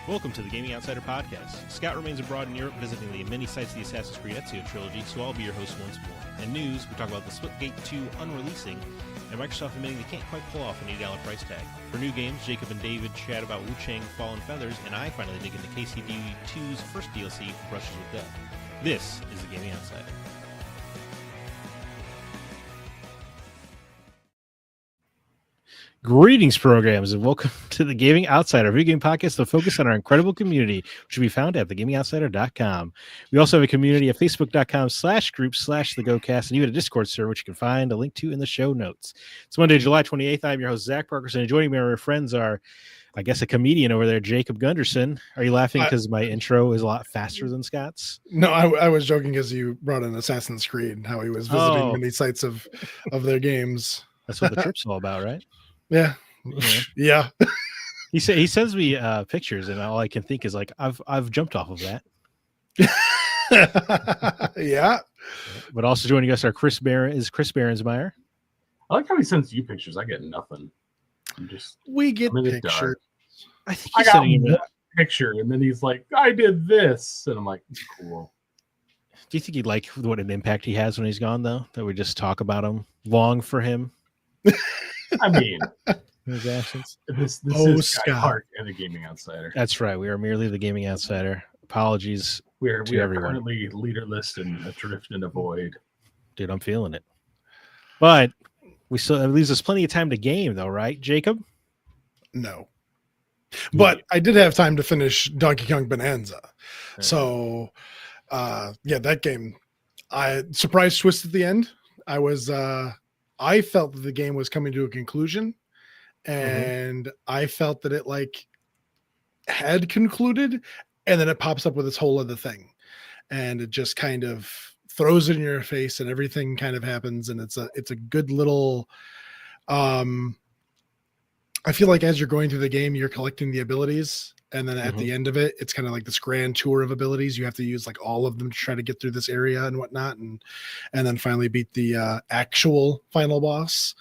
Welcome to the Gaming Outsider Podcast. Scott remains abroad in Europe visiting the many sites of the Assassin's Creed Ezio trilogy, so I'll be your host once more. In news, we talk about the Splitgate 2 unreleasing, and Microsoft admitting they can't quite pull off an $8 price tag. For new games, Jacob and David chat about Wuchang Fallen Feathers, and I finally dig into KCD 2's first DLC, Brushes with Death. This is the Gaming Outsider. Greetings, programs, and welcome to the Gaming Outsider, a video game podcast to focus on our incredible community, which will be found at thegamingoutsider.com. We also have a community at facebook.com/group/thegocast, and even a Discord server, which you can find a link to in the show notes. It's Monday, July 28th. I'm your host, Zach Parkerson, and joining me, our friends are, I guess, a comedian over there, Jacob Gunderson. Are you laughing because my intro is a lot faster than Scott's? No, I was joking because you brought in Assassin's Creed and how he was visiting many sites of their games. That's what the trip's all about, right? Yeah. Yeah. He sends me pictures, and all I can think is like, I've jumped off of that. Yeah. But also joining us are Chris Berensmeyer. I like how he sends you pictures. I get nothing. We get pictures. I think I got one picture, and then he's like, I did this. And I'm like, cool. Do you think he'd like what an impact he has when he's gone, though? That we just talk about him long for him? I mean, his absence. This is Scott Hart and the Gaming Outsider. That's right. We are merely the Gaming Outsider. Apologies. We are currently leaderless and adrift in a void. Dude, I'm feeling it. But we still it leaves us plenty of time to game, though, right, Jacob? No. But I did have time to finish Donkey Kong Bonanza. So, that game, I surprise twist at the end. I felt that the game was coming to a conclusion, and I felt that it had concluded, and then it pops up with this whole other thing, and it just kind of throws it in your face, and everything kind of happens, and it's a good little. I feel like as you're going through the game, you're collecting the abilities, and then at the end of it, it's kind of like this grand tour of abilities. You have to use all of them to try to get through this area and whatnot, and then finally beat the actual final boss.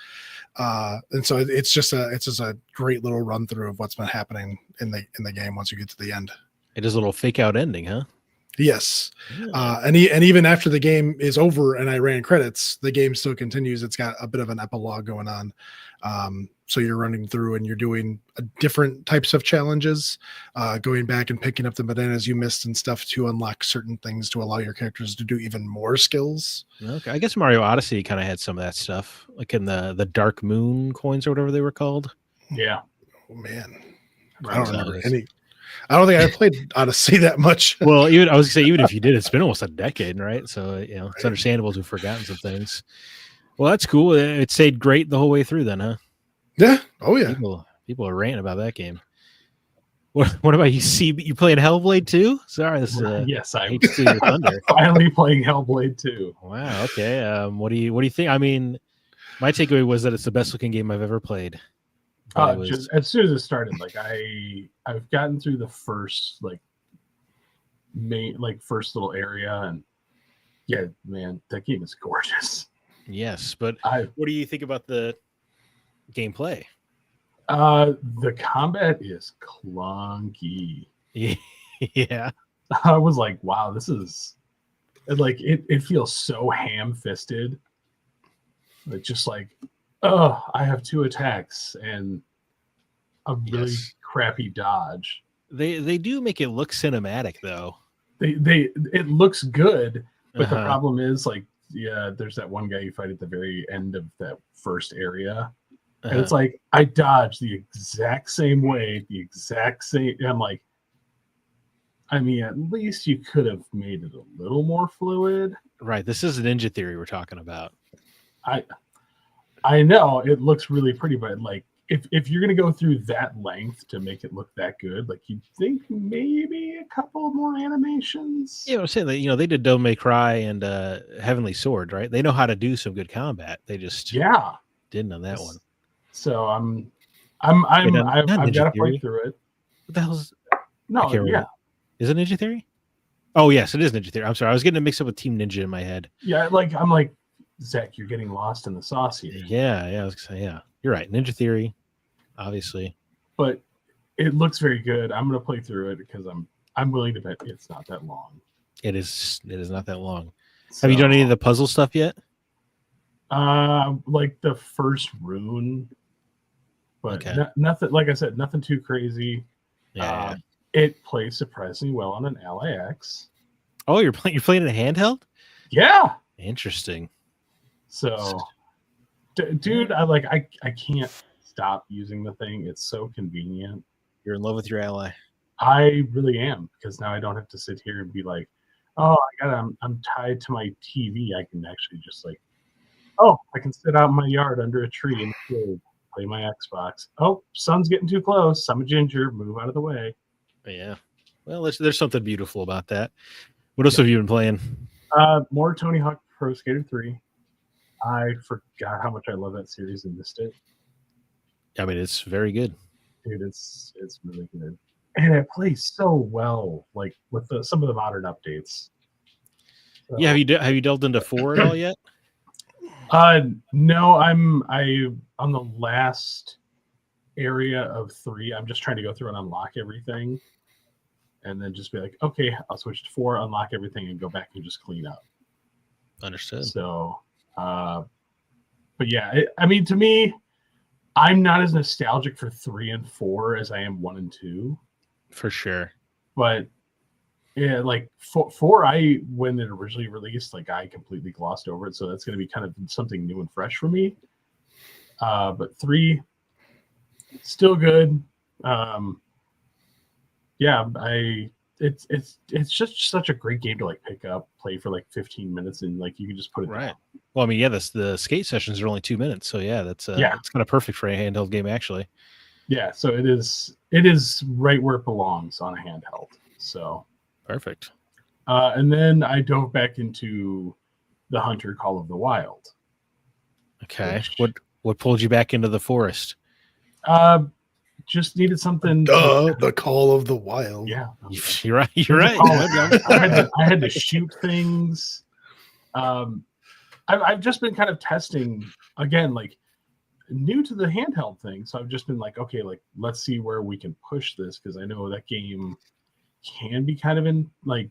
And so it's just a great little run through of what's been happening in the game once you get to the end. It is a little fake out ending, huh? Yes. And even after the game is over and I ran credits, the game still continues. It's got a bit of an epilogue going on. So you're running through and you're doing different types of challenges, going back and picking up the bananas you missed and stuff to unlock certain things to allow your characters to do even more skills. Okay. I guess Mario Odyssey kind of had some of that stuff, like in the Dark Moon coins or whatever they were called. Yeah. Oh, man. I don't remember any. I don't think I played Odyssey that much. Well, I was going to say, even if you did, it's been almost a decade, right? So, it's understandable to have forgotten some things. Well, that's cool. It stayed great the whole way through then, huh? Yeah. Oh, yeah. People are ranting about that game. What about you? See, you playing Hellblade 2? Sorry, this is yes, I hate to steal your thunder. Finally playing Hellblade 2. Wow. Okay. What do you think? I mean, my takeaway was that it's the best looking game I've ever played. Just as soon as it started, I've gotten through the first first little area, and yeah, man, that game is gorgeous. Yes, but what do you think about the gameplay? The combat is clunky. Yeah. I was like, wow, this is it feels so ham-fisted. I have 2 attacks and a really crappy dodge. They do make it look cinematic though. It looks good, but the problem is there's that one guy you fight at the very end of that first area. And it's I dodged the exact same way, the exact same. I'm like, I mean, at least you could have made it a little more fluid. Right. This is Ninja Theory we're talking about. I know it looks really pretty, but if you're gonna go through that length to make it look that good, you'd think maybe a couple more animations. Yeah, I'm saying that they did Devil May Cry and Heavenly Sword, right? They know how to do some good combat. They just didn't on that one. So I've got to play through it. What the hell's yeah? Is it Ninja Theory? Oh yes, it is Ninja Theory. I'm sorry, I was getting it mixed up with Team Ninja in my head. Yeah, I'm like, Zach, you're getting lost in the sauce here. Yeah, I was gonna say, yeah, you're right. Ninja Theory, obviously, but It looks very good. I'm gonna play through it because I'm willing to bet it's not that long. It is not that long. So, Have you done any of the puzzle stuff yet? like the first rune, but Okay. nothing. Like I said, nothing too crazy. Yeah. It plays surprisingly well on an LAX. Oh, you're playing it handheld? Yeah. Interesting. So, dude, I can't stop using the thing. It's so convenient. You're in love with your ally. I really am, because now I don't have to sit here and be like, oh, I'm tied to my TV. I can actually just like, oh, I can sit out in my yard under a tree and play my Xbox. Oh, sun's getting too close. I'm a ginger. Move out of the way. Yeah. Well, there's something beautiful about that. What else have you been playing? More Tony Hawk Pro Skater 3. I forgot how much I love that series and missed it. I mean, it's very good. Dude, it's really good. And it plays so well, like with some of the modern updates. So, Yeah, have you delved into 4 at all yet? No, I on the last area of 3. I'm just trying to go through and unlock everything, and then just be like, okay, I'll switch to 4, unlock everything, and go back and just clean up. Understood. So, but yeah, I mean, to me, I'm not as nostalgic for 3 and 4 as I am 1 and 2. For sure. But yeah, like 4, when it originally released, like I completely glossed over it. So that's going to be kind of something new and fresh for me. But 3, still good. Yeah, it's just such a great game to like pick up, play for like 15 minutes, and like you can just put it right down. Well, I mean, yeah, the skate sessions are only 2 minutes, so yeah, it's kind of perfect for a handheld game, actually. Yeah, so it is right where it belongs on a handheld. So perfect. And then I dove back into the Hunter Call of the Wild. Okay. What pulled you back into the forest? Just needed something. The Call of the Wild. Yeah, you're right. You're right. I had to shoot things. I've just been kind of testing again, like new to the handheld thing. So I've just been like, okay, like let's see where we can push this, because I know that game can be kind of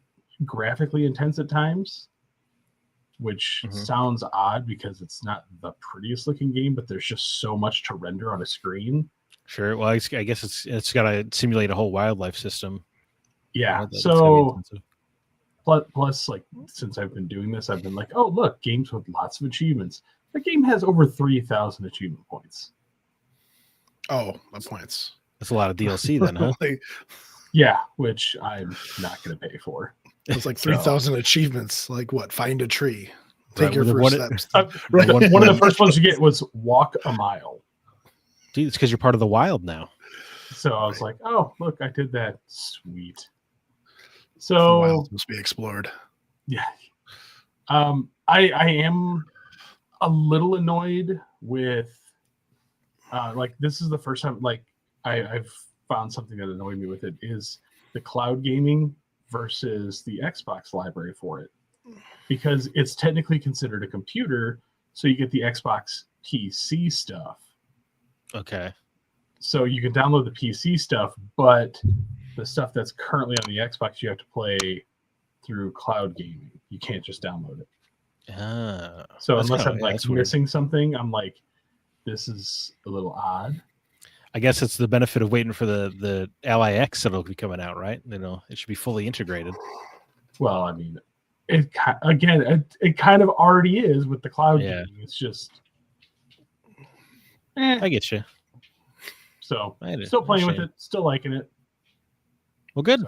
graphically intense at times, which sounds odd because it's not the prettiest looking game, but there's just so much to render on a screen. Sure. Well, I guess it's got to simulate a whole wildlife system. Yeah. So plus, like since I've been doing this, I've been like, oh look, games with lots of achievements. The game has over 3,000 achievement points. Oh, my points. That's a lot of DLC then, huh? Yeah, which I'm not going to pay for. It's like 3,000 achievements. Like what? Find a tree. Take your first steps. One of the first ones you get was walk a mile. Dude, it's because you're part of the wild now. So I was like, oh, look, I did that. Sweet. So the wild must be explored. Yeah. I am a little annoyed with this is the first time I've found something that annoyed me with it is the cloud gaming versus the Xbox library for it, because it's technically considered a computer, so you get the Xbox PC stuff. Okay. So you can download the PC stuff, but the stuff that's currently on the Xbox you have to play through cloud gaming. You can't just download it. So unless I'm missing something, I'm like, this is a little odd. I guess it's the benefit of waiting for the Ally X that'll be coming out, right? It should be fully integrated. Well, I mean, it kind of already is with the cloud gaming. It's just, I get you. So still playing with it, still liking it. Well, good.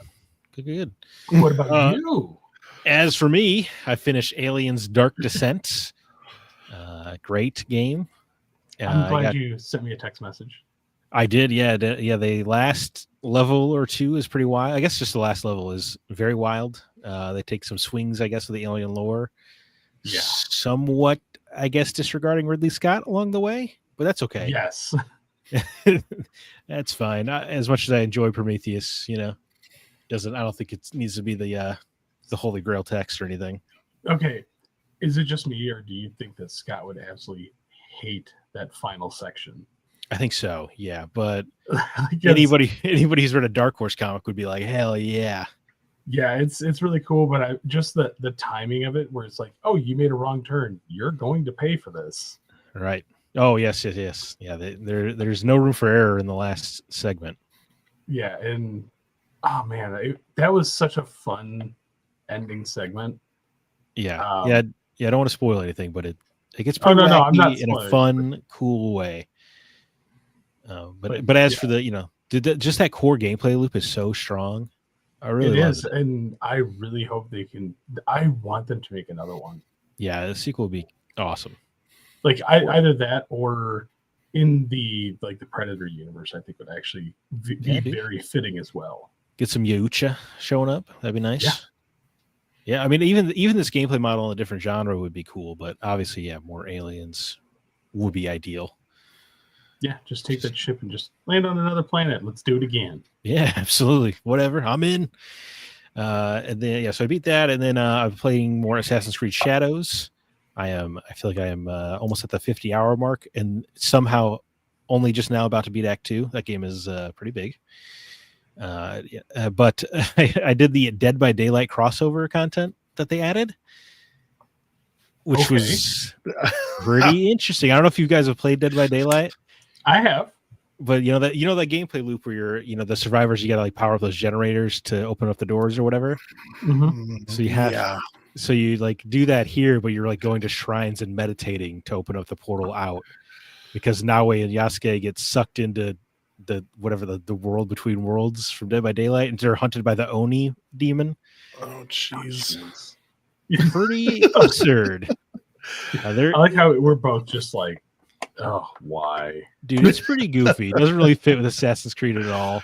Good. What about you? As for me, I finished Aliens Dark Descent. Great game. I'm glad you sent me a text message. I did, yeah. The last level or two is pretty wild. I guess just the last level is very wild. They take some swings, I guess, with the alien lore. Yeah. Somewhat, I guess, disregarding Ridley Scott along the way, but that's okay. Yes. That's fine. As much as I enjoy Prometheus, I don't think it needs to be the Holy Grail text or anything. Okay. Is it just me, or do you think that Scott would absolutely hate that final section? I think so, yeah. But Yes. anybody who's read a Dark Horse comic would be like, hell yeah. Yeah, it's really cool, but just the timing of it, where it's like, oh, you made a wrong turn, you're going to pay for this. Right. Oh, yes. Yeah, there's no room for error in the last segment. Yeah, and oh man, that was such a fun ending segment. Yeah, I don't want to spoil anything, but it gets Oh, pretty no, I'm not wacky in a spoiling, fun, cool way. But as for the just that core gameplay loop is so strong. I really love it. And I really hope they can. I want them to make another one. Yeah, the sequel would be awesome. Like either that or in the Predator universe, I think would actually be very fitting as well. Get some Yautja showing up. That'd be nice. Yeah. I mean, even this gameplay model in a different genre would be cool, but obviously, yeah, more aliens would be ideal. Yeah, just take that ship and just land on another planet. Let's do it again. Yeah, absolutely. Whatever. I'm in. And then so I beat that, and then I'm playing more Assassin's Creed Shadows. I feel like I am almost at the 50-hour mark, and somehow only just now about to beat Act 2. That game is pretty big. But I did the Dead by Daylight crossover content that they added, which was pretty interesting. I don't know if you guys have played Dead by Daylight. I have. But that gameplay loop where you're the survivors, you gotta like power up those generators to open up the doors or whatever. Mm-hmm. So you have so you like do that here, but you're like going to shrines and meditating to open up the portal out, because Nawe and Yasuke get sucked into the world between worlds from Dead by Daylight, and they're hunted by the Oni demon. Oh jeez. Pretty absurd. I like how we're both just like, oh, why? Dude, it's pretty goofy. It doesn't really fit with Assassin's Creed at all.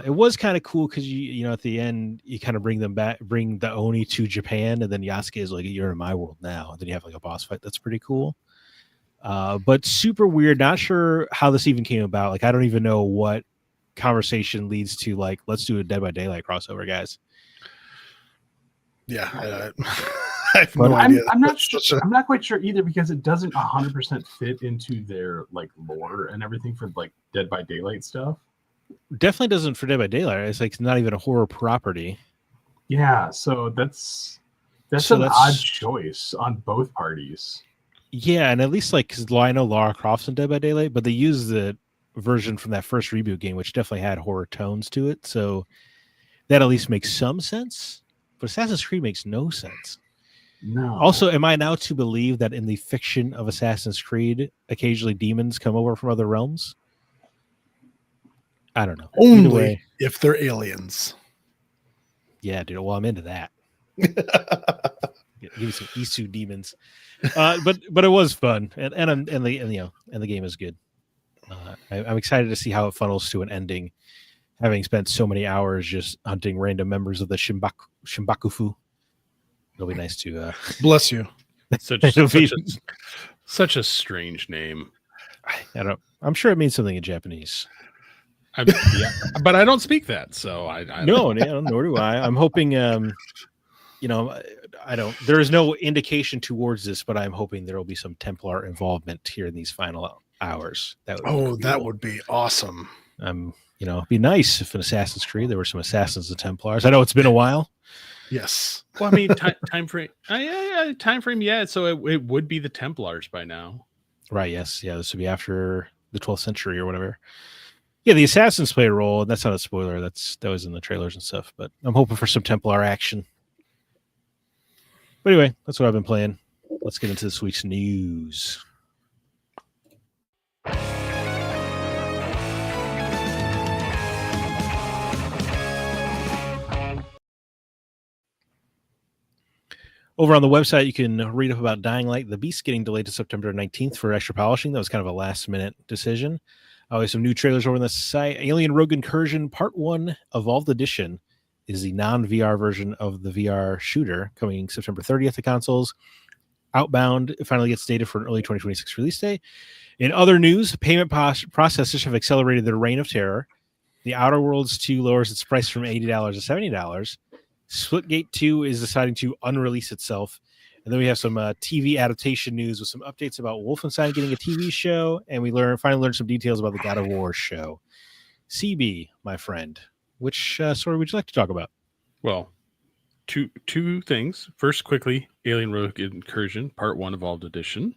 It was kind of cool because you at the end you kind of bring the Oni to Japan, and then Yasuke is like, you're in my world now. And then you have like a boss fight. That's pretty cool. But super weird. Not sure how this even came about. Like, I don't even know what conversation leads to like, let's do a Dead by Daylight crossover, guys. Yeah, I have no idea. I'm not sure. I'm not quite sure either, because it doesn't 100% fit into their like lore and everything for like Dead by Daylight stuff. Definitely doesn't for Dead by Daylight. It's like not even a horror property. Yeah, so that's an odd choice on both parties. Yeah, and at least like because I know Lara Croft's in Dead by Daylight, but they use the version from that first reboot game, which definitely had horror tones to it. So that at least makes some sense. But Assassin's Creed makes no sense. No. Also, am I now to believe that in the fiction of Assassin's Creed, occasionally demons come over from other realms? I don't know. Only if they're aliens. Yeah, dude. Well, I'm into that. Give me some Isu demons. But it was fun, and the game is good. I'm excited to see how it funnels to an ending, having spent so many hours just hunting random members of the Shimbakufu. It'll be nice to bless you. Such a strange name. I'm sure it means something in Japanese. Yeah, but I don't speak that, so I nor do I. I'm hoping I don't. There is no indication towards this, but I'm hoping there will be some Templar involvement here in these final hours. That would be awesome. It'd be nice if in Assassin's Creed there were some assassins and Templars. I know it's been a while. Yes. Well, I mean, time frame. Time frame. Yeah. So it would be the Templars by now. Right. Yes. Yeah. This would be after the 12th century or whatever. Yeah, the assassins play a role, and that's not a spoiler. That was in the trailers and stuff. But I'm hoping for some Templar action. But anyway, that's what I've been playing. Let's get into this week's news. Over on the website, you can read up about Dying Light: The Beast getting delayed to September 19th for extra polishing. That was kind of a last-minute decision. Always some new trailers over on the site. Alien Rogue Incursion Part 1 Evolved Edition is the non-VR version of the VR shooter, coming September 30th to consoles. Outbound finally gets dated for an early 2026 release day. In other news, payment processors have accelerated their reign of terror. The Outer Worlds 2 lowers its price from $80 to $70. Splitgate 2 is deciding to unrelease itself. And then we have some TV adaptation news with some updates about Wolfenstein getting a TV show, and we finally learned some details about the God of War show. CB, my friend, which story would you like to talk about? Well, two things. First, quickly, Alien Rogue Incursion, Part 1 Evolved Edition.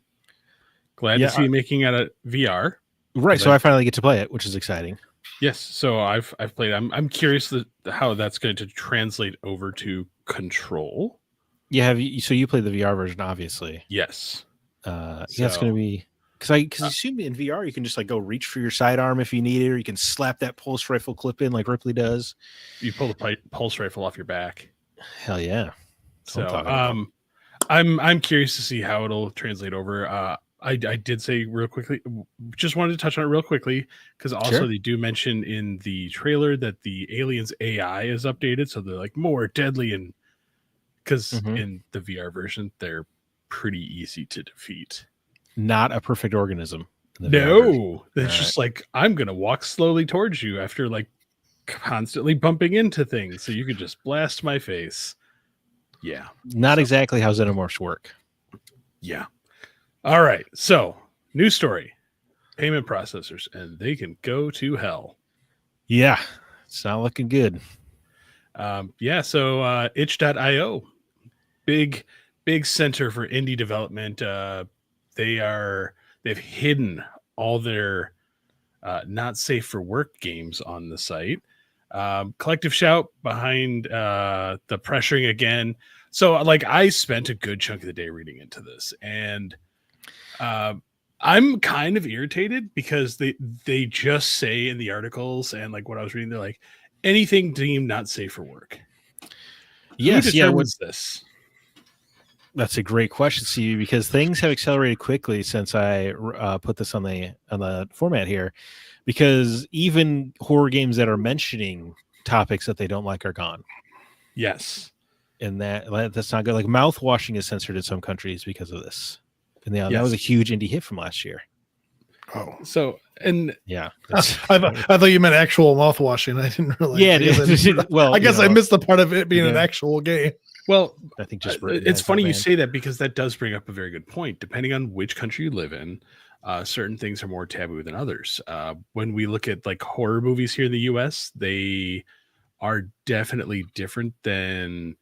Glad to see you making it a VR. Right, so I finally get to play it, which is exciting. Yes, so I've played. I'm curious how that's going to translate over to control. Yeah, so you played the VR version, obviously. Yes. Yeah, it's going to be because I assume in VR you can just like go reach for your sidearm if you need it, or you can slap that pulse rifle clip in like Ripley does. You pull the pulse rifle off your back. Hell yeah! So I'm curious to see how it'll translate over. I did say real quickly, just wanted to touch on it real quickly because also they do mention in the trailer that the aliens AI is updated, so they're like more deadly and. Because in the VR version, they're pretty easy to defeat. Not a perfect organism. No, it's just like, I'm going to walk slowly towards you after like constantly bumping into things. So you can just blast my face. Yeah. Not exactly how xenomorphs work. Yeah. All right. So, new story. Payment processors, and they can go to hell. Yeah. It's not looking good. So itch.io, big center for indie development. They've hidden all their not safe for work games on the site. Collective shout behind the pressuring again. So like I spent a good chunk of the day reading into this, and I'm kind of irritated because they just say in the articles and like what I was reading, they're like, anything deemed not safe for work. Yes, who determines this? That's a great question, Stevie, because things have accelerated quickly since I put this on the format here. Because even horror games that are mentioning topics that they don't like are gone. Yes, and that's not good. Like mouth washing is censored in some countries because of this, and that was a huge indie hit from last year. Oh, so and yeah, I thought you meant actual mouth washing. I didn't realize. Yeah, I guess I missed the part of it being an actual game. Well, I think just it's funny you say that because that does bring up a very good point. Depending on which country you live in, certain things are more taboo than others. When we look at like horror movies here in the U.S., they are definitely different than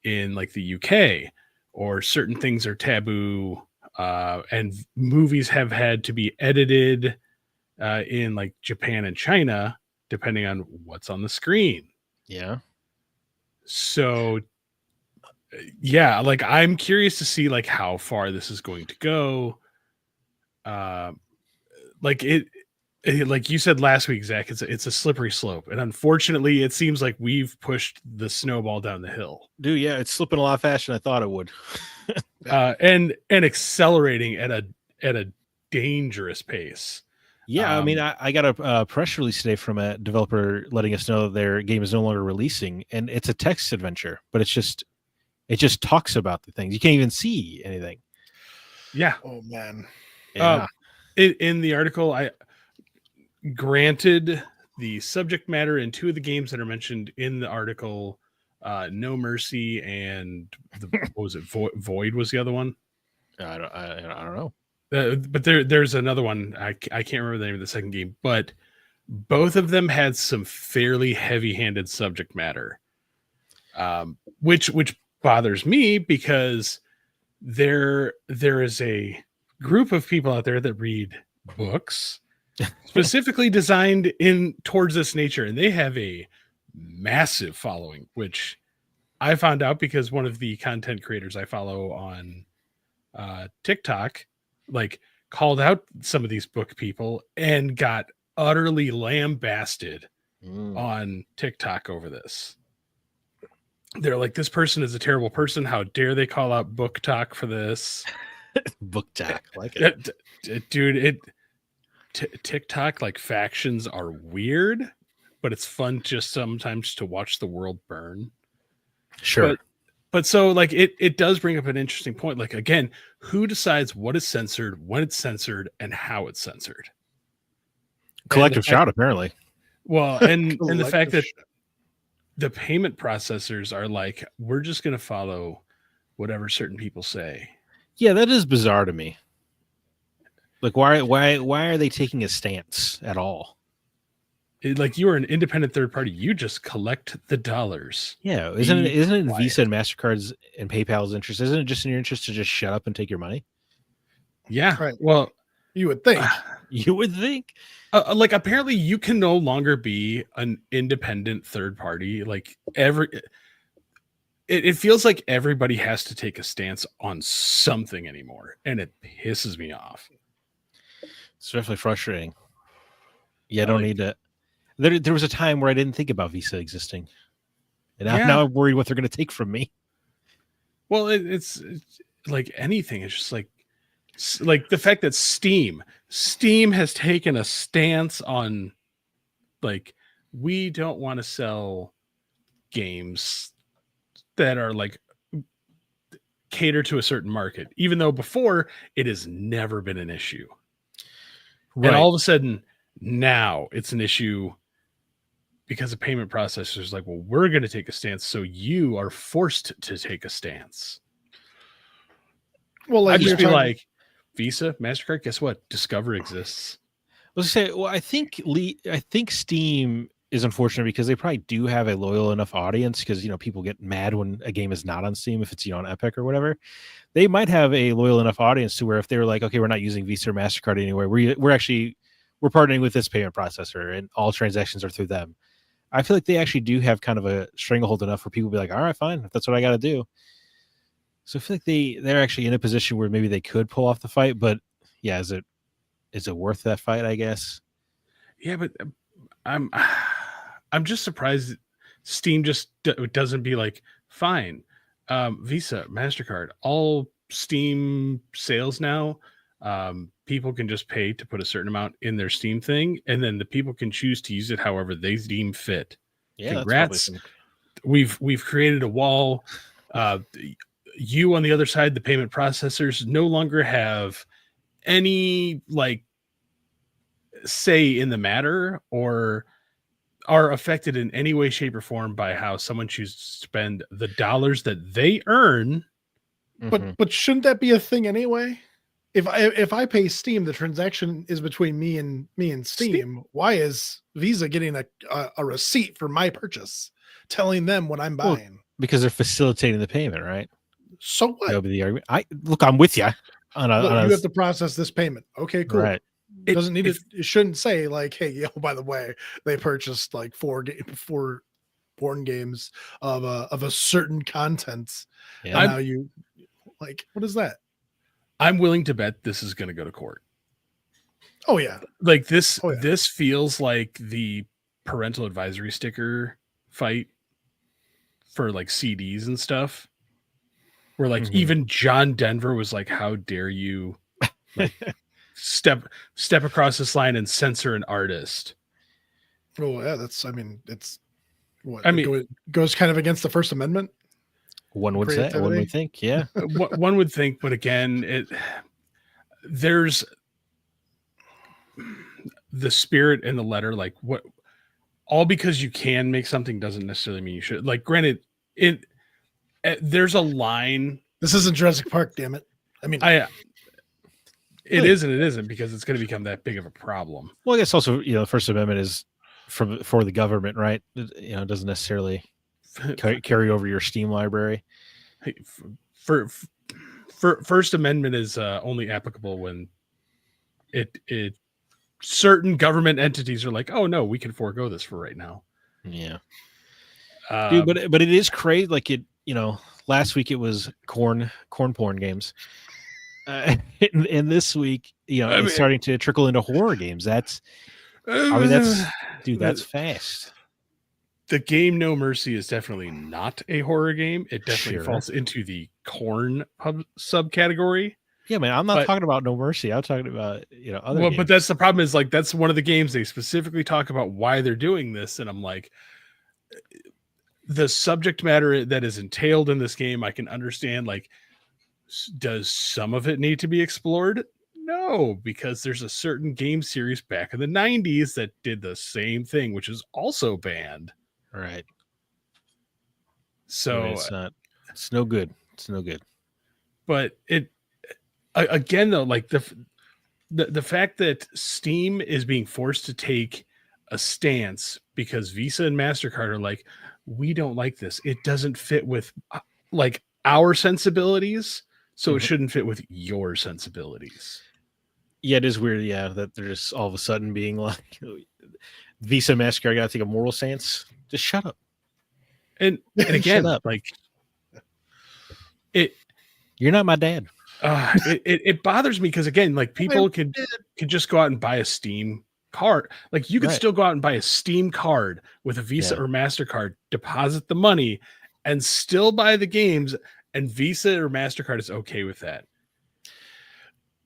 in like the U.K. or certain things are taboo. And movies have had to be edited in like Japan and China, depending on what's on the screen. Yeah. So, yeah, like I'm curious to see like how far this is going to go. Like like you said last week, Zach, it's a slippery slope, and unfortunately, it seems like we've pushed the snowball down the hill. Dude, yeah, it's slipping a lot faster than I thought it would. And accelerating at a dangerous pace. Yeah, I mean, I got a press release today from a developer letting us know that their game is no longer releasing, and it's a text adventure, but it just talks about the things. You can't even see anything. Yeah. Oh man. Yeah. In the article, I granted the subject matter in two of the games that are mentioned in the article. No Mercy and what was it? Void was the other one. I don't know. But there's another one. I can't remember the name of the second game, but both of them had some fairly heavy-handed subject matter, which bothers me because there is a group of people out there that read books specifically designed towards this nature, and they have a massive following, which I found out because one of the content creators I follow on TikTok like called out some of these book people and got utterly lambasted on TikTok over this. They're like, this person is a terrible person. How dare they call out Book Talk for this? Book Talk, like it. Dude, TikTok like factions are weird, but it's fun just sometimes to watch the world burn. Sure. But so like it does bring up an interesting point. Like again, who decides what is censored, when it's censored, and how it's censored? Collective shout, apparently. Well, and the fact that the payment processors are like, we're just going to follow whatever certain people say. Yeah, that is bizarre to me. Like, why are they taking a stance at all? Like, you are an independent third party. You just collect the dollars. Yeah, isn't it in quiet. Visa and MasterCard's and PayPal's interest? Isn't it just in your interest to just shut up and take your money? Yeah. Right. Well, You would think. You would think. Like, apparently you can no longer be an independent third party. Like, it feels like everybody has to take a stance on something anymore, and it pisses me off. It's definitely frustrating. Yeah, I don't need to. There was a time where I didn't think about Visa existing, and now I'm worried what they're going to take from me. Well, it's like anything. It's just like the fact that Steam has taken a stance on, like, we don't want to sell games that are like cater to a certain market, even though before it has never been an issue. Right. And all of a sudden now it's an issue because a payment processor is like, well, we're going to take a stance, so you are forced to take a stance. Well, like, I'd just be like, Visa, MasterCard, guess what? Discover exists. Let's say, well, I think Steam is unfortunate because they probably do have a loyal enough audience, because people get mad when a game is not on Steam if it's on Epic or whatever. They might have a loyal enough audience to where if they were like, okay, we're not using Visa or MasterCard anywhere, we're partnering with this payment processor and all transactions are through them. I feel like they actually do have kind of a stranglehold enough for people to be like, all right, fine, if that's what I got to do. So I feel like they're actually in a position where maybe they could pull off the fight, but yeah, is it worth that fight, I guess? Yeah, but I'm just surprised Steam just doesn't be like, fine, Visa, MasterCard, all Steam sales now, people can just pay to put a certain amount in their Steam thing, and then the people can choose to use it however they deem fit. Yeah, congrats. We've created a wall. You on the other side, the payment processors no longer have any like say in the matter or are affected in any way, shape, or form by how someone chooses to spend the dollars that they earn. But shouldn't that be a thing anyway? If I pay Steam, the transaction is between me and Steam. Why is Visa getting a receipt for my purchase, telling them what I'm buying? Well, because they're facilitating the payment, right? So what? That would be the argument. I'm with you. You have to process this payment. Okay, cool. Right. It shouldn't say like, hey, by the way, they purchased like four porn games of a certain content. Yeah. And now you like, what is that? I'm willing to bet this is going to go to court. Oh yeah. Like this, This feels like the parental advisory sticker fight for like CDs and stuff. Where like even John Denver was like, how dare you like step across this line and censor an artist? Oh yeah, it goes kind of against the First Amendment. One would think, yeah. One would think, but again, there's the spirit in the letter, like all because you can make something doesn't necessarily mean you should. Like, granted, there's a line. This isn't Jurassic Park, damn it. I mean, it is and it isn't, because it's going to become that big of a problem. Well, I guess also, the First Amendment is for the government, right? It doesn't necessarily carry over your Steam library. For First Amendment is only applicable when it certain government entities are like, oh no, we can forego this for right now. Yeah. Dude, but it is crazy. Like last week it was corn porn games, and this week, it's starting to trickle into horror games. That's fast. The game No Mercy is definitely not a horror game. It definitely falls into the corn subcategory. Yeah, man, I'm not talking about No Mercy. I'm talking about other games. But that's the problem. Is like that's one of the games they specifically talk about why they're doing this, and I'm like, the subject matter that is entailed in this game, I can understand. Like, does some of it need to be explored? No, because there's a certain game series back in the 90s that did the same thing, which is also banned. Right. So it's no good. It's no good. But again though, like the fact that Steam is being forced to take a stance because Visa and MasterCard are like, we don't like this. It doesn't fit with like our sensibilities, so it shouldn't fit with your sensibilities. Yeah, it is weird. Yeah, that they're just all of a sudden being like, Visa and MasterCard got to take a moral stance. Just shut up. And again, Shut up. like you're not my dad. It bothers me because again, like people could just go out and buy a Steam card. Like you could still go out and buy a Steam card with a Visa or MasterCard, deposit the money, and still buy the games. And Visa or MasterCard is okay with that.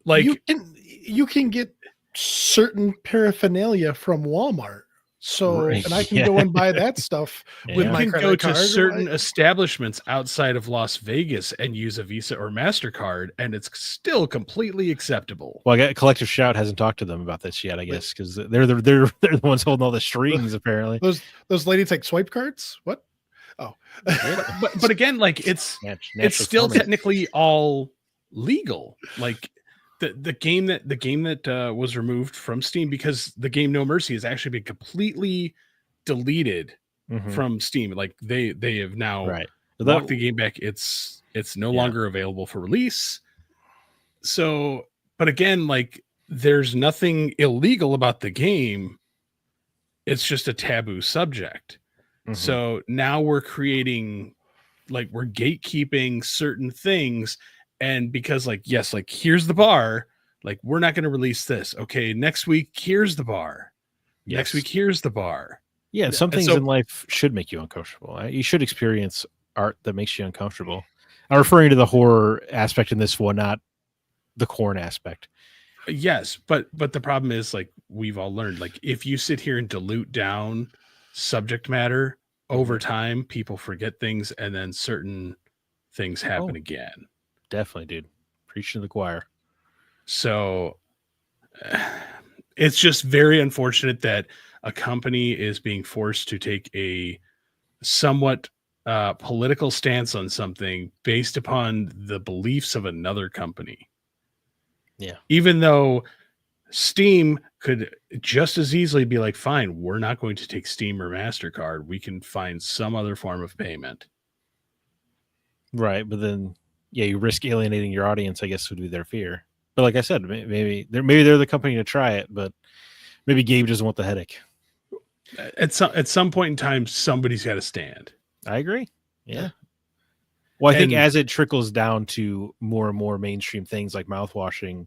Like you can get certain paraphernalia from Walmart. So, and I can go and buy that stuff with my you can credit go card. to certain establishments outside of Las Vegas and use a Visa or MasterCard, and it's still completely acceptable. Well, I got Collective Shout hasn't talked to them about this yet, I guess, because they're the ones holding all the strings. Apparently, those ladies take swipe cards. What? Oh, but again, like it's still technically all legal. Like the game that was removed from Steam because the game No Mercy has actually been completely deleted from Steam. Like they have now walked the game back. It's no longer available for release. So, but again, like there's nothing illegal about the game. It's just a taboo subject. So now we're creating, like we're gatekeeping certain things. And because like, yes, like here's the bar, like we're not going to release this. Okay. Next week, here's the bar. Next week, here's the bar. Yeah. Some things in life should make you uncomfortable. You should experience art that makes you uncomfortable. I'm referring to the horror aspect in this one, not the corn aspect. Yes. But the problem is like, we've all learned, like if you sit here and dilute down subject matter over time, people forget things and then certain things happen again. Definitely, dude. Preaching to the choir. So it's just very unfortunate that a company is being forced to take a somewhat political stance on something based upon the beliefs of another company. Yeah. Even though Steam could just as easily be like, fine, we're not going to take Steam or MasterCard. We can find some other form of payment. Right. But then, yeah, you risk alienating your audience, I guess would be their fear. But like I said, maybe they're the company to try it, but maybe Gabe doesn't want the headache. At some point in time, somebody's got to stand. I agree. Yeah. Well, I think as it trickles down to more and more mainstream things like mouthwashing,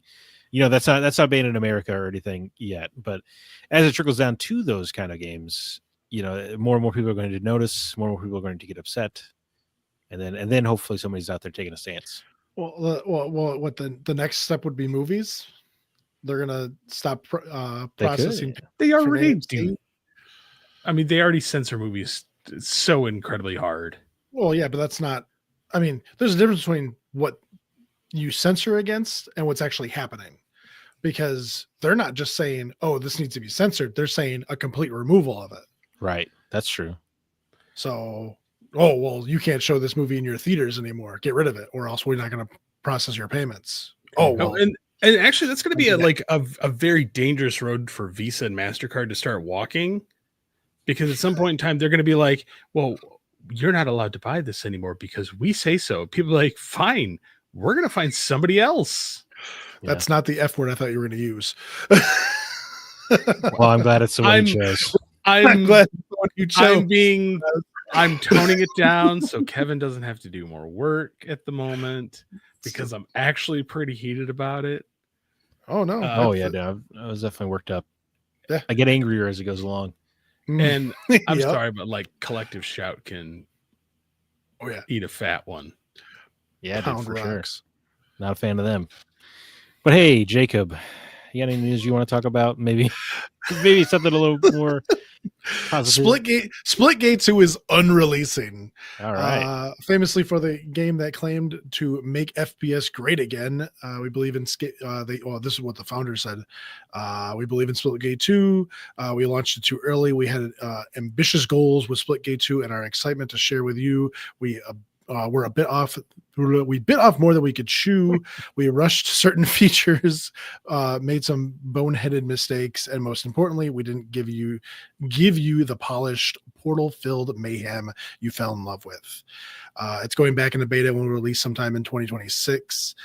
that's not banned in America or anything yet. But as it trickles down to those kind of games, more and more people are going to notice, more and more people are going to get upset. And then hopefully somebody's out there taking a stance. Well, what the next step would be movies. They're gonna stop processing. They already do. I mean, they already censor movies so incredibly hard. Well, yeah, but that's not. I mean, there's a difference between what you censor against and what's actually happening, because they're not just saying, "Oh, this needs to be censored." They're saying a complete removal of it. Right. That's true. So. Oh, well, you can't show this movie in your theaters anymore. Get rid of it, or else we're not going to process your payments. Oh, well. And actually, that's going to be a very dangerous road for Visa and MasterCard to start walking, because at some point in time, they're going to be like, well, you're not allowed to buy this anymore because we say so. People are like, fine, we're going to find somebody else. That's not the F word I thought you were going to use. Well, I'm glad it's the one you chose. I'm glad it's the one you chose. I'm toning it down so Kevin doesn't have to do more work at the moment, because I'm actually pretty heated about it. Oh, no. I was definitely worked up. Yeah. I get angrier as it goes along. And I'm sorry, but like Collective Shout can eat a fat one. Yeah, dude, for sure. Not a fan of them. But hey, Jacob, you got any news you want to talk about? Maybe something a little more positive. Splitgate 2 is unreleasing. All right. Famously for the game that claimed to make FPS great again. We believe in this is what the founder said. We believe in Splitgate 2. We launched it too early. We had ambitious goals with Splitgate 2 and our excitement to share with you. We we're a bit off. We bit off more than we could chew. We rushed certain features, made some boneheaded mistakes, and most importantly, we didn't give you the polished portal-filled mayhem you fell in love with. It's going back into beta when we release sometime in 2026.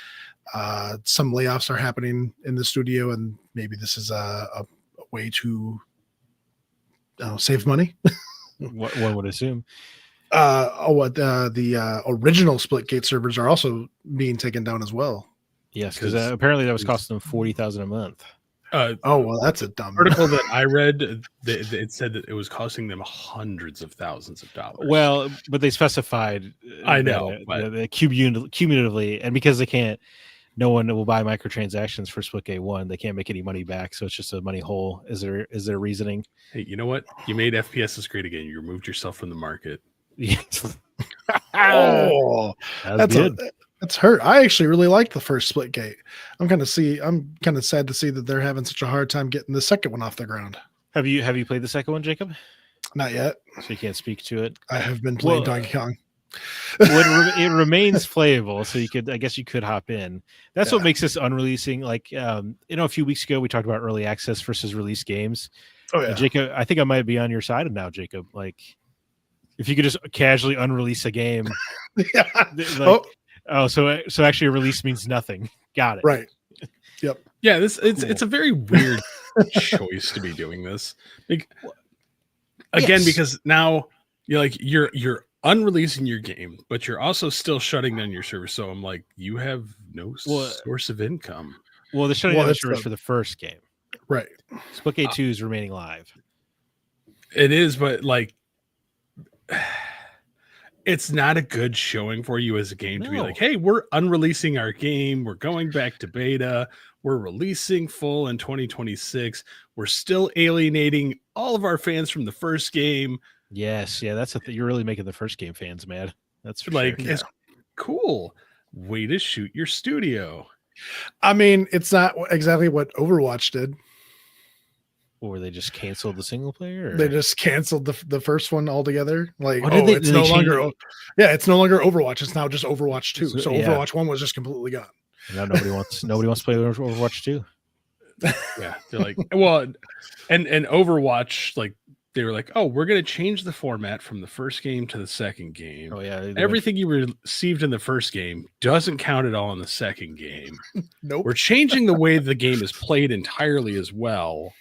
Some layoffs are happening in the studio, and maybe this is a way to save money. One would assume. The original Splitgate servers are also being taken down as well. Yes, because apparently that was costing them $40,000 a month. Well, that's a dumb article that I read. It said that it was costing them hundreds of thousands of dollars. Well, but they specified. I know, the cumulatively, and because they can't, no one will buy microtransactions for Splitgate 1. They can't make any money back, so it's just a money hole. Is there reasoning? Hey, you know what? You made FPSs great again. You removed yourself from the market. Oh, that's good. That's hurt. I actually really liked the first Splitgate. I'm kind of sad to see that they're having such a hard time getting the second one off the ground. Have you played the second one, Jacob? Not yet. So you can't speak to it. I have been playing Donkey Kong. It remains playable, so I guess you could hop in. That's what makes this unreleasing. Like, a few weeks ago we talked about early access versus release games. Oh yeah, Jacob. I think I might be on your side now, Jacob. Like, if you could just casually unrelease a game. Yeah. So actually a release means nothing. Got it. Right. Yep. Yeah, it's a very weird choice to be doing this. Like, again, because now you're unreleasing your game, but you're also still shutting down your server. So I'm like, you have no source of income. Well, they're shutting down the servers for the first game. Right. Splitgate 2 is remaining live. It is, but like, it's not a good showing for you as a game to be like, hey, we're unreleasing our game. We're going back to beta. We're releasing full in 2026. We're still alienating all of our fans from the first game. Yes. Yeah. You're really making the first game fans mad. That's for like, sure. It's cool. Way to shoot your studio. I mean, it's not exactly what Overwatch did. Or they just canceled the single player? Or? They just canceled the first one altogether. Like, it's no longer. Yeah, it's no longer Overwatch. It's now just Overwatch 2. So yeah. Overwatch 1 was just completely gone. Now nobody wants to play Overwatch 2. Yeah, they're like, well, and Overwatch, like, they were like, oh, we're going to change the format from the first game to the second game. Oh yeah, everything you received in the first game doesn't count at all in the second game. Nope. We're changing the way the game is played entirely as well.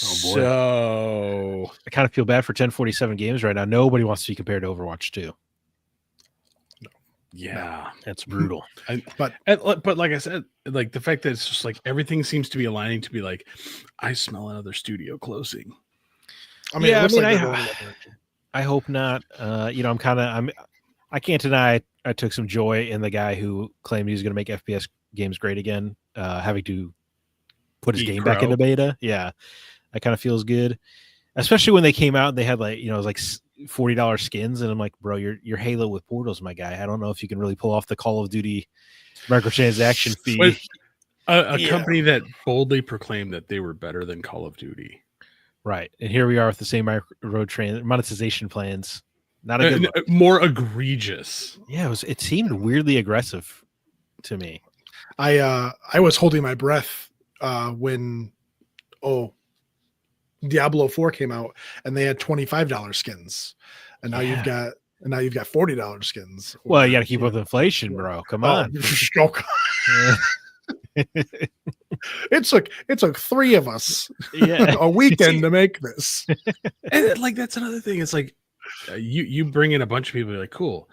Oh boy. So I kind of feel bad for 1047 games right now. Nobody wants to be compared to Overwatch 2. No. Yeah, that's brutal. But like I said, like the fact that it's just like everything seems to be aligning to be like, I smell another studio closing. I mean, I hope not. I can't deny I took some joy in the guy who claimed he was going to make FPS games great again, having to put his game back into beta. Yeah. That kind of feels good, especially when they came out and they had it was like $40 skins, and I'm like, bro, you're Halo with portals, my guy. I don't know if you can really pull off the Call of Duty microtransaction fee. But a company that boldly proclaimed that they were better than Call of Duty, right? And here we are with the same monetization plans. Not a good more egregious. Yeah, it seemed weirdly aggressive to me. I was holding my breath when Diablo 4 came out and they had $25 skins, and now you've got $40 skins. Well, you got to keep up with inflation, bro. Come on. It took 3 of us a weekend to make this. And like, that's another thing. It's like you bring in a bunch of people, you're like, cool.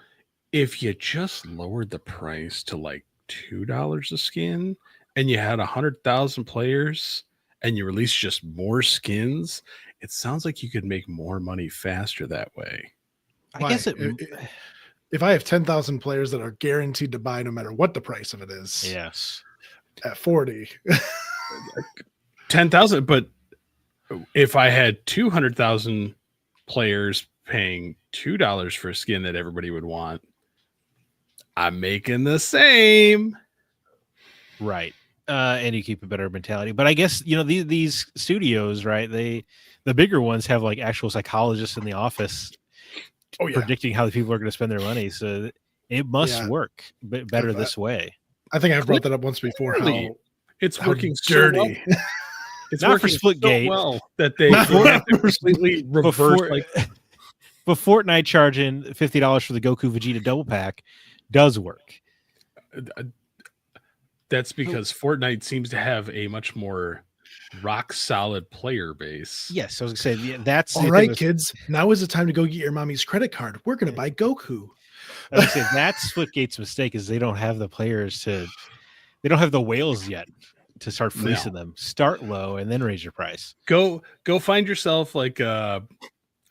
If you just lowered the price to like $2 a skin and you had 100,000 players and you release just more skins, it sounds like you could make more money faster that way. I guess if I have 10,000 players that are guaranteed to buy no matter what the price of it is. Yes. At 40. 10,000, but if I had 200,000 players paying $2 for a skin that everybody would want, I'm making the same. Right. And you keep a better mentality. But I guess, these studios, right, the bigger ones have like actual psychologists in the office predicting how the people are going to spend their money. So It must Yeah. work better this way. I think I've brought that up once before. Clearly. How It's how working dirty. so well. It's Not for working so Splitgate. well that they Not for- had to completely reverse. But Fortnite charging $50 for the Goku Vegeta double pack does work. That's because Fortnite seems to have a much more rock solid player base. Yes, I was gonna say that's All right, kids. Now is the time to go get your mommy's credit card. We're gonna buy Goku. I was gonna say that's Splitgate's mistake is they don't have the players they don't have the whales yet to start fleecing them. Start low and then raise your price. Go find yourself like a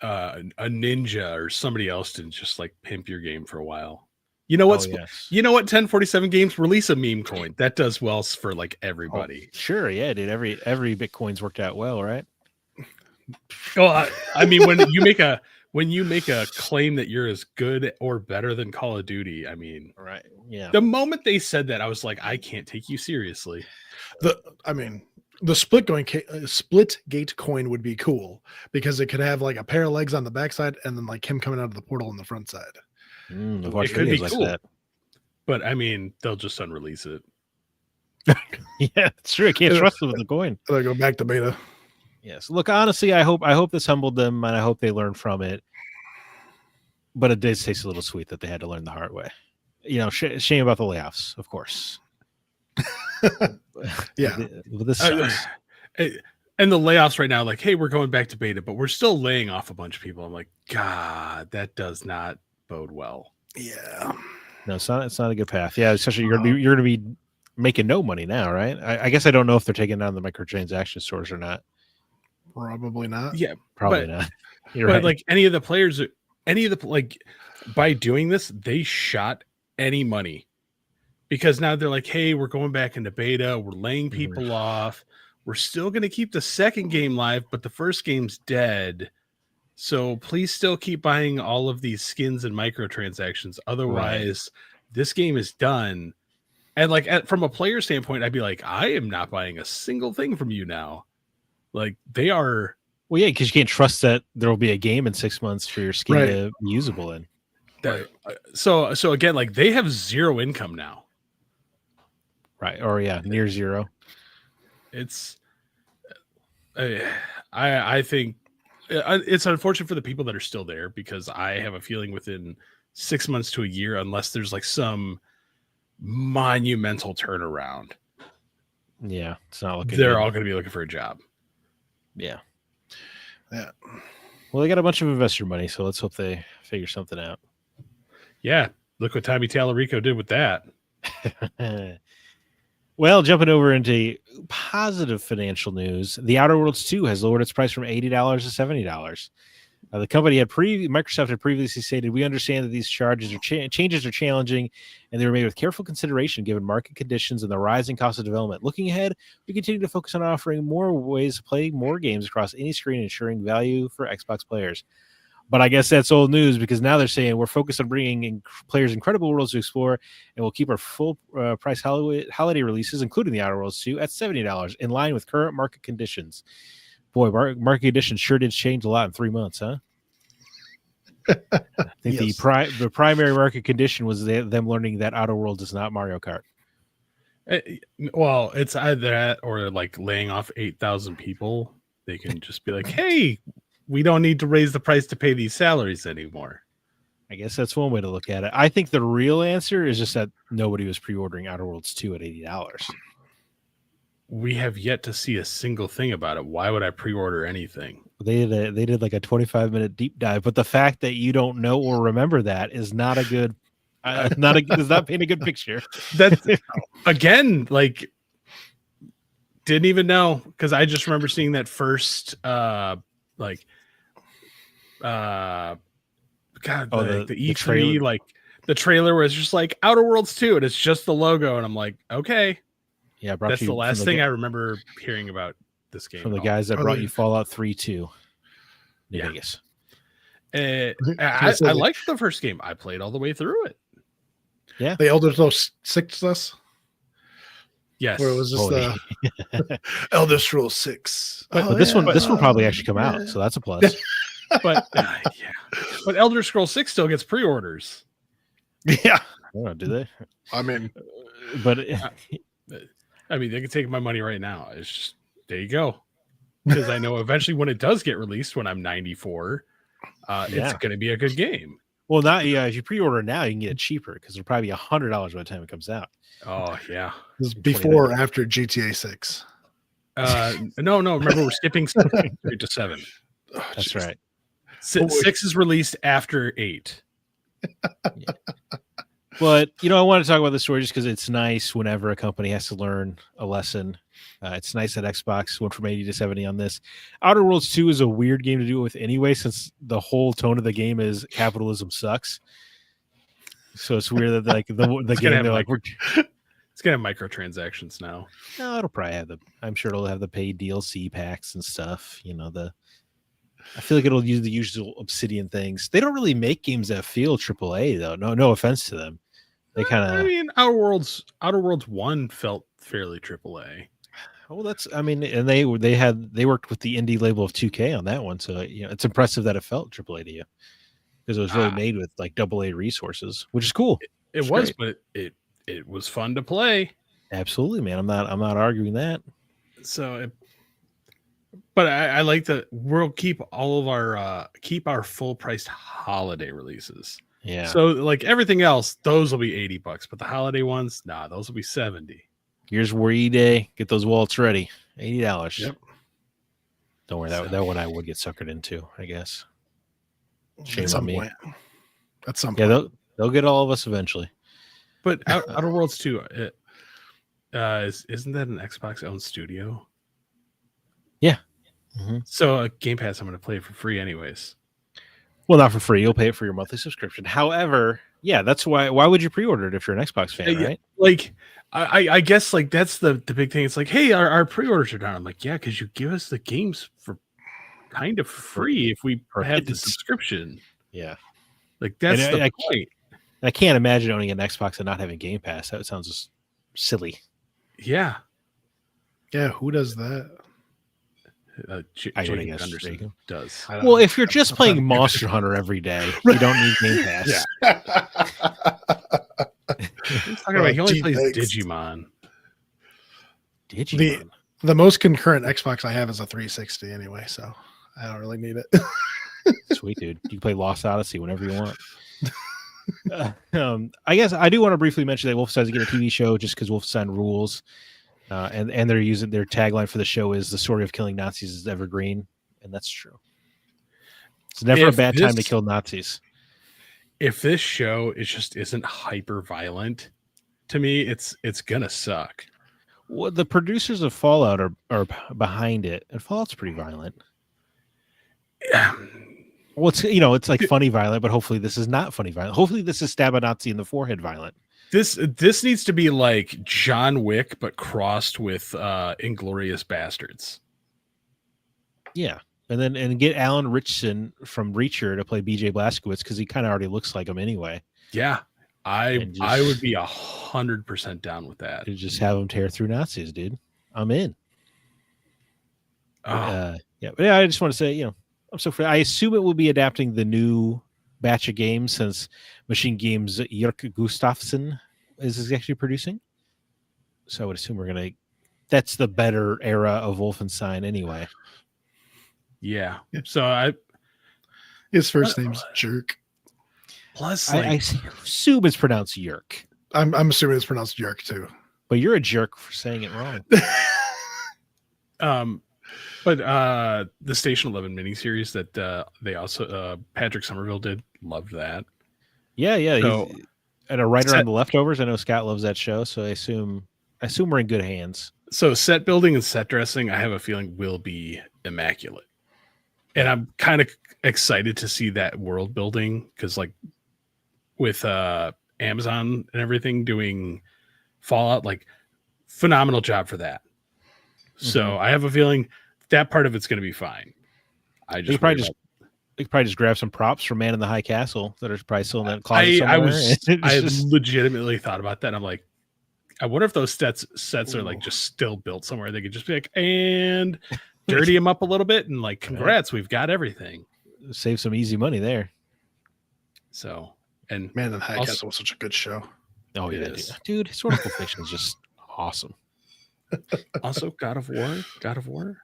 ninja or somebody else to just like pimp your game for a while. You know what? Yes. You know what? 1047 Games release a meme coin that does well for like everybody. Sure, yeah, dude. Every Bitcoin's worked out well, right? Well, I mean, when you make a claim that you're as good or better than Call of Duty, I mean, Right. Yeah. the moment they said that, I was like, I can't take you seriously. The Splitgate coin would be cool because it could have like a pair of legs on the backside and then like him coming out of the portal on the front side. I've watched It could be videos like cool. that. But I mean, they'll just unrelease it. Yeah, it's true. I can't trust them with the coin. I'll go back to beta. Yes. Look, honestly, I hope this humbled them and I hope they learned from it. But it did taste a little sweet that they had to learn the hard way. You know, shame about the layoffs, of course. Yeah. But this sucks. And the layoffs right now, like, hey, we're going back to beta, but we're still laying off a bunch of people. I'm like, God, that does not bode well. Yeah. No, it's not a good path. Yeah, especially you're gonna be making no money now, right? I guess I don't know if they're taking down the microtransaction stores or not. Probably not. Yeah, Probably not. You're but right. like any of the players, like by doing this, they shot any money because now they're like, hey, we're going back into beta. We're laying people off. We're still going to keep the second game live, but the first game's dead. So please still keep buying all of these skins and microtransactions. Otherwise, this game is done. And like from a player standpoint, I'd be like, I am not buying a single thing from you now. Like they are. Well, yeah, because you can't trust that there will be a game in 6 months for your skin to be usable in. So again, like they have zero income now. Right. Or yeah, near zero. It's I think it's unfortunate for the people that are still there because I have a feeling within 6 months to a year, unless there's like some monumental turnaround, Yeah, it's not looking. they're good. all going to be looking for a job. Yeah. Yeah. Well, they got a bunch of investor money, so let's hope they figure something out. Yeah, look what Tommy Tallarico did with that. Well, jumping over into positive financial news, The Outer Worlds 2 has lowered its price from $80 to $70. The company Microsoft had previously stated, we understand that these changes are challenging, and they were made with careful consideration given market conditions and the rising cost of development. Looking ahead, we continue to focus on offering more ways to play more games across any screen, ensuring value for Xbox players. But I guess that's old news because now they're saying we're focused on bringing in players incredible worlds to explore, and we'll keep our full price holiday releases, including The Outer Worlds 2, at $70, in line with current market conditions. Boy, market conditions sure did change a lot in 3 months, huh? I think the primary market condition was them learning that Outer Worlds is not Mario Kart. Well, it's either that or like laying off 8,000 people. They can just be like, hey, we don't need to raise the price to pay these salaries anymore. I guess that's one way to look at it. I think the real answer is just that nobody was pre-ordering Outer Worlds 2 at $80. We have yet to see a single thing about it. Why would I pre-order anything? They did like a 25-minute deep dive, but the fact that you don't know or remember that is not a good, does not paint a good picture. That's again, like, didn't even know because I just remember seeing that first, God, the E3 trailer. like the trailer was just like Outer Worlds 2, and it's just the logo, and I'm like, okay, Yeah, that's the last thing I remember hearing about this game from the guys that brought you Fallout 3 to New Vegas. I liked the first game. I played all the way through it. Yeah, the Elder Scrolls 6. Yes, Where it was just the Elder Scrolls 6. But this one probably actually come out, so that's a plus. but but Elder Scrolls 6 still gets pre-orders. Yeah. Oh, do they? I mean, But I mean, they can take my money right now. It's just, there you go. Because I know eventually when it does get released, when I'm 94, it's Yeah. going to be a good game. well, not if you pre-order now, you can get it cheaper because it'll probably be $100 by the time it comes out. Oh, yeah. this is before or after GTA 6. No. Remember, we're skipping 3 to 7. Oh, That's jeez. right. 6 is released after 8. But I want to talk about the story just because it's nice whenever a company has to learn a lesson. It's nice that Xbox went from 80 to 70 on this. Outer Worlds 2 is a weird game to do it with anyway, since the whole tone of the game is capitalism sucks. So it's weird that like the game they're like it's gonna have microtransactions now. no, it'll probably have I'm sure it'll have the paid DLC packs and stuff. I feel like it'll use the usual Obsidian things. They don't really make games that feel AAA though. No offense to them. They kind of. I mean, Outer Worlds 1 felt fairly AAA. Oh, and they worked with the indie label of 2K on that one, so it's impressive that it felt AAA to you because it was really made with like AA resources, which is cool. It was, but it was fun to play. Absolutely, man. I'm not arguing that. So, but I like that we'll keep all of our full priced holiday releases. Yeah. So like everything else, those will be $80, but the holiday ones, those will be $70. Here's Wii Day. Get those wallets ready. $80. Yep. Don't worry, that one I would get suckered into, I guess. Shame on me. At some point. Yeah, they'll get all of us eventually. But Outer Worlds 2, isn't that an Xbox owned studio? Yeah. Mm-hmm. So Game Pass, I'm going to play it for free anyways. Well, not for free. You'll pay it for your monthly subscription. However, yeah, that's why would you pre-order it if you're an Xbox fan, right? Like, I guess like that's the big thing. It's like, hey, our pre-orders are down. I'm like, yeah, because you give us the games for kind of free if we have the subscription. Yeah. Like that's the point. I can't imagine owning an Xbox and not having Game Pass. That sounds just silly. Yeah. Yeah, who does that? Jacob Anderson does. Well, if you're just playing Monster Hunter every day, you don't need Game Pass. Yeah. Talking about he only plays Digimon. The most concurrent Xbox I have is a 360 anyway, so I don't really need it. Sweet, dude. You can play Lost Odyssey whenever you want. I guess I do want to briefly mention that Wolfenstein's getting a TV show just because Wolfenstein rules. And they're using their tagline for the show is the story of killing Nazis is evergreen, and that's true. It's never a bad time to kill Nazis. If this show isn't hyper violent, to me, it's gonna suck. Well, the producers of Fallout are behind it, and Fallout's pretty violent. Yeah. Well, it's like funny violent, but hopefully this is not funny violent. Hopefully this is stab a Nazi in the forehead violent. This needs to be like John Wick, but crossed with Inglourious Bastards. Yeah, and get Alan Richardson from Reacher to play BJ Blazkowicz because he kind of already looks like him anyway. Yeah, I would be 100% down with that. Just have him tear through Nazis, dude. I'm in. Oh. But I just want to say, I'm so free. I assume it will be adapting the new batch of games since Machine Games' Jörg Gustafsson is actually producing. So I would assume that's the better era of Wolfenstein anyway. Yeah. So his first name's Jerk. Plus, I assume it's pronounced Jörg. I'm assuming it's pronounced Jerk too. But you're a jerk for saying it wrong. But the Station 11 miniseries that they also Patrick Somerville did, loved that. Yeah. So, and a writer on The Leftovers. I know Scott loves that show, so I assume we're in good hands. So set building and set dressing, I have a feeling will be immaculate, and I'm kind of excited to see that world building because, like, with Amazon and everything doing Fallout, like, phenomenal job for that. So I have a feeling that part of it's going to be fine. You could probably just grab some props from Man in the High Castle that are probably still in that closet somewhere. I legitimately thought about that. And I'm like, I wonder if those sets are like just still built somewhere. They could just be like, and dirty them up a little bit and like, congrats, we've got everything. Save some easy money there. So, And Man in High also- Castle was such a good show. Oh It yeah, is. dude. Historical fiction is just awesome. also God of War.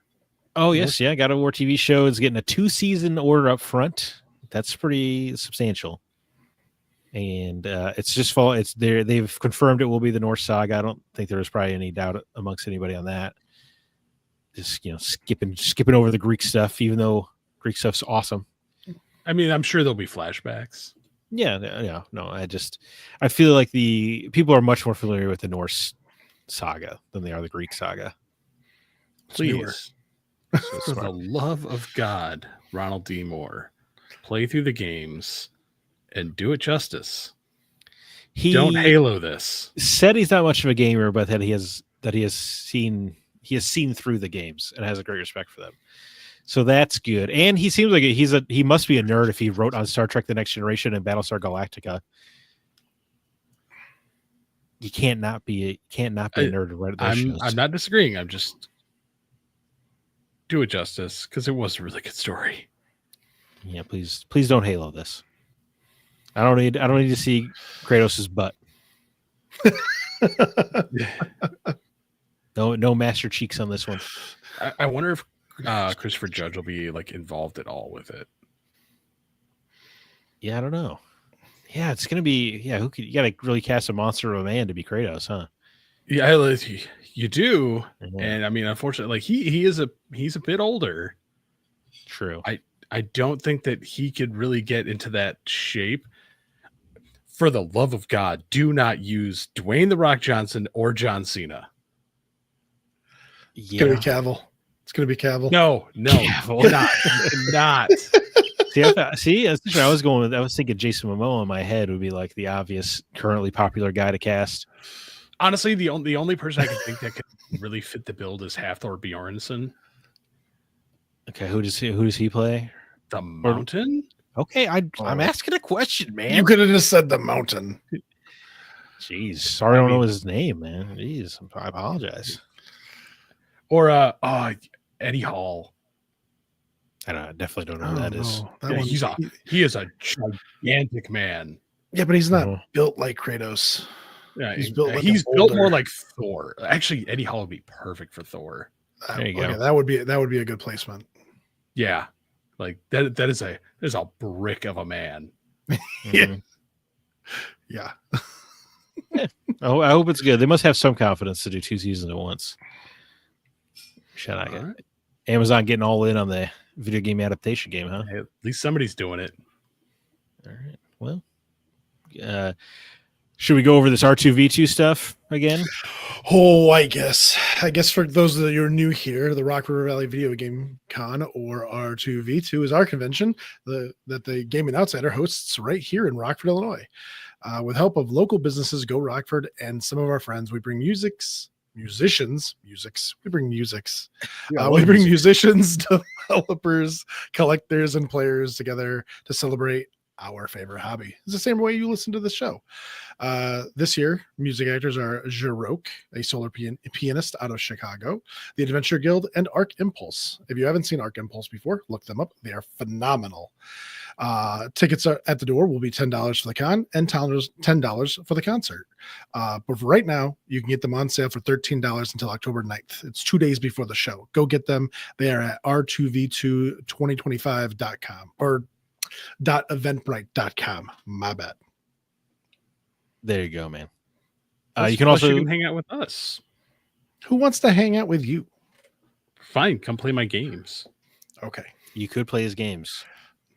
Oh yes, yeah. God of War TV show is getting a 2-season order up front. That's pretty substantial. And it's just fall. It's there. They've confirmed it will be the Norse Saga. I don't think there was probably any doubt amongst anybody on that. Just skipping over the Greek stuff, even though Greek stuff's awesome. I mean, I'm sure there'll be flashbacks. Yeah. No, I feel like the people are much more familiar with the Norse saga than they are the Greek saga. Please, So for the smart. love of God, Ronald D. Moore, play through the games and do it justice. Don't Halo this. Said he's not much of a gamer, but that he has seen through the games and has a great respect for them. So that's good. And he seems like he must be a nerd if he wrote on Star Trek: The Next Generation and Battlestar Galactica. You can't not be a nerd right at those shows. I'm not disagreeing. I'm just do it justice because it was a really good story. Yeah, please don't Halo this. I don't need to see Kratos' butt. No Master Cheeks on this one. I wonder if Christopher Judge will be like involved at all with it. Yeah, I don't know. Yeah, it's gonna be. Yeah, you got to really cast a monster of a man to be Kratos, huh? Yeah, you do. Yeah. And I mean, unfortunately, like he's a bit older. True. I don't think that he could really get into that shape. For the love of God, do not use Dwayne The Rock Johnson or John Cena. It's gonna be Cavill. It's gonna be Cavill. No, Cavill. you're not. See, that's what I was going with. I was thinking Jason Momoa in my head would be like the obvious, currently popular guy to cast. Honestly, the only person I can think that could really fit the build is Hathor Bjornsson. Okay, who does he play? The Mountain? Okay, I'm asking a question, man. You could have just said the Mountain. Jeez, sorry, I don't know his name, man. Jeez, I apologize. Or Eddie Hall. I definitely don't know who that is. Yeah, he is a gigantic man. Yeah, but he's not built like Kratos. Yeah, he's built like he's built more like Thor. Actually, Eddie Hall would be perfect for Thor. There you go. That would be a good placement. Yeah, like that is a brick of a man. Yeah. Yeah. Oh, I hope it's good. They must have some confidence to do 2 seasons at once. Shout out. Right. Amazon getting all in on the video game adaptation game, huh? Hey, at least somebody's doing it. All right. Well, should we go over this R2V2 stuff again? Oh, I guess for those that are new here, the Rock River Valley Video Game Con, or R2V2, is our convention that the Gaming Outsider hosts right here in Rockford, Illinois. With help of local businesses, Go Rockford, and some of our friends, we bring musicians. We bring musicians, developers, collectors, and players together to celebrate our favorite hobby. It's the same way you listen to the show. This year, music actors are Jeroke, a solar pianist out of Chicago, the Adventure Guild, and Arc Impulse. If you haven't seen Arc Impulse before, look them up. They are phenomenal. Tickets are at the door will be $10 for the con and $10 for the concert. But for right now, you can get them on sale for $13 until October 9th. It's 2 days before the show. Go get them. They are at r2v22025.com or .eventbrite.com. My bad. There you go, man. You can also hang out with us. Who wants to hang out with you? Fine, come play my games. Okay. You could play his games.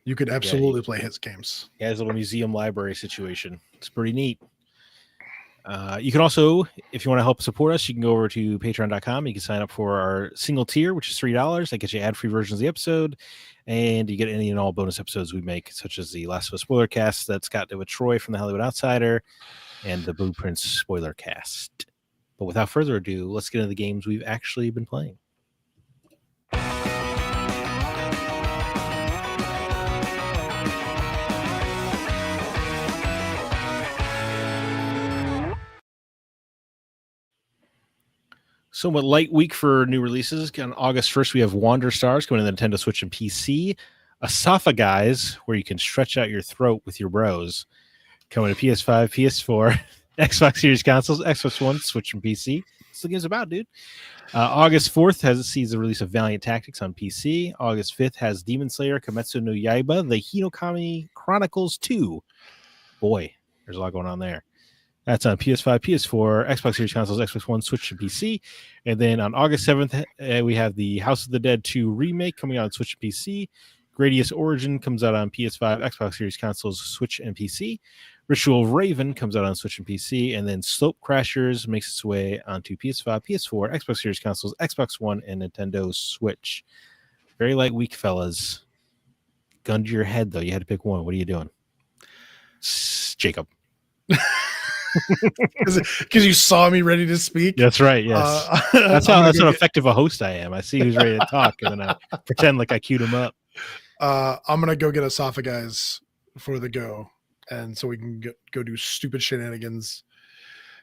You could absolutely play his games. He has a little museum library situation. It's pretty neat. You can also, if you want to help support us, you can go over to patreon.com. You can sign up for our single tier, which is $3. That gets you ad-free versions of the episode. And you get any and all bonus episodes we make, such as the Last of Us spoiler cast that Scott did with Troy from the Hollywood Outsider and the Blueprints spoiler cast. But without further ado, let's get into the games we've actually been playing. Somewhat light week for new releases. On August 1st, we have Wander Stars coming to the Nintendo Switch and PC. Esophagize, where you can stretch out your throat with your bros, Coming to PS5, PS4, Xbox Series consoles, Xbox One, Switch, and PC. That's what the game's about, dude. August 4th sees the release of Valiant Tactics on PC. August 5th has Demon Slayer Kimetsu no Yaiba, the Hinokami Chronicles 2. Boy, there's a lot going on there. That's on PS5, PS4, Xbox Series consoles, Xbox One, Switch, and PC. And then on August 7th, we have the House of the Dead 2 remake coming out on Switch and PC. Gradius Origin comes out on PS5, Xbox Series consoles, Switch, and PC. Ritual of Raven comes out on Switch and PC. And then Slope Crashers makes its way onto PS5, PS4, Xbox Series consoles, Xbox One, and Nintendo Switch. Very light week, fellas. Gun to your head, though. You had to pick one. What are you doing? Jacob. Because you saw me ready to speak. That's right. Yes, that's how effective a host I am. I see who's ready to talk, and then I pretend like I queued him up. I'm gonna go get esophagus for the go, and so we can go do stupid shenanigans.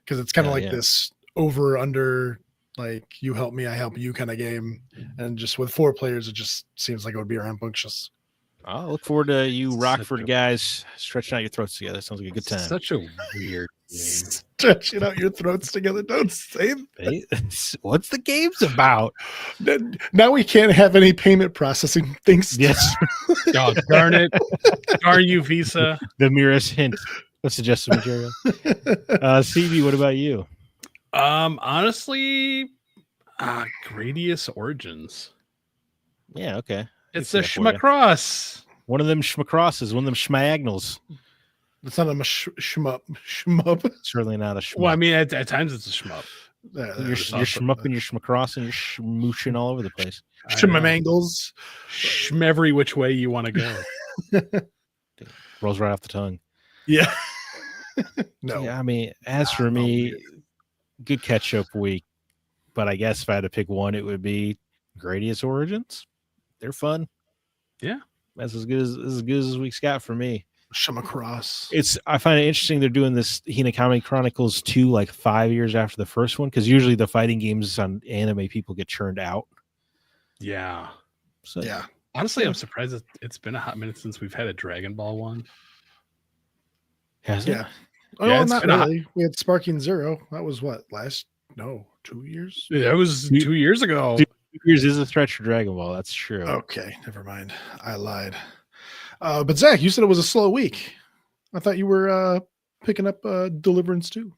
Because it's kind of like this over under, like you help me, I help you kind of game, and just with 4 players, it just seems like it would be rambunctious. I'll look forward to you Rockford guys stretching out your throats together. Sounds like a good time. Such a weird game. Stretching out your throats together. Don't say that. What's the game's about? Now we can't have any payment processing things. Yes. Oh, darn it. Darn you, Visa. The merest hint of suggested material. CB, what about you? Honestly, Gradius Origins. Yeah, okay. It's a Schmacross. One of them Schmacrosses, one of them Schmagnals. It's not a shmup. Certainly not a shmup. Well, I mean, at times it's a shmup. You're shmupping, you're schmacrossing, you're schmooshing all over the place. Schmamangles. Schmevery which way you want to go. Rolls right off the tongue. Yeah. No. Yeah, I mean, as for me, good catch-up week. But I guess if I had to pick one, it would be Gradius Origins. They're fun. Yeah. That's as good as this week's got for me. Schmacross. I find it interesting they're doing this Hinokami Chronicles 2 like 5 years after the first one, because usually the fighting games on anime people get churned out. Yeah. So yeah. Honestly, I'm surprised it's been a hot minute since we've had a Dragon Ball one. Has it? Yeah. Oh, Yeah, no, it's not been really. We had Sparking Zero. That was what? 2 years? Yeah, that was 2 years ago. 2 years is a stretch for Dragon Ball. That's true. Okay, never mind. I lied. But Zach, you said it was a slow week. I thought you were picking up Deliverance 2.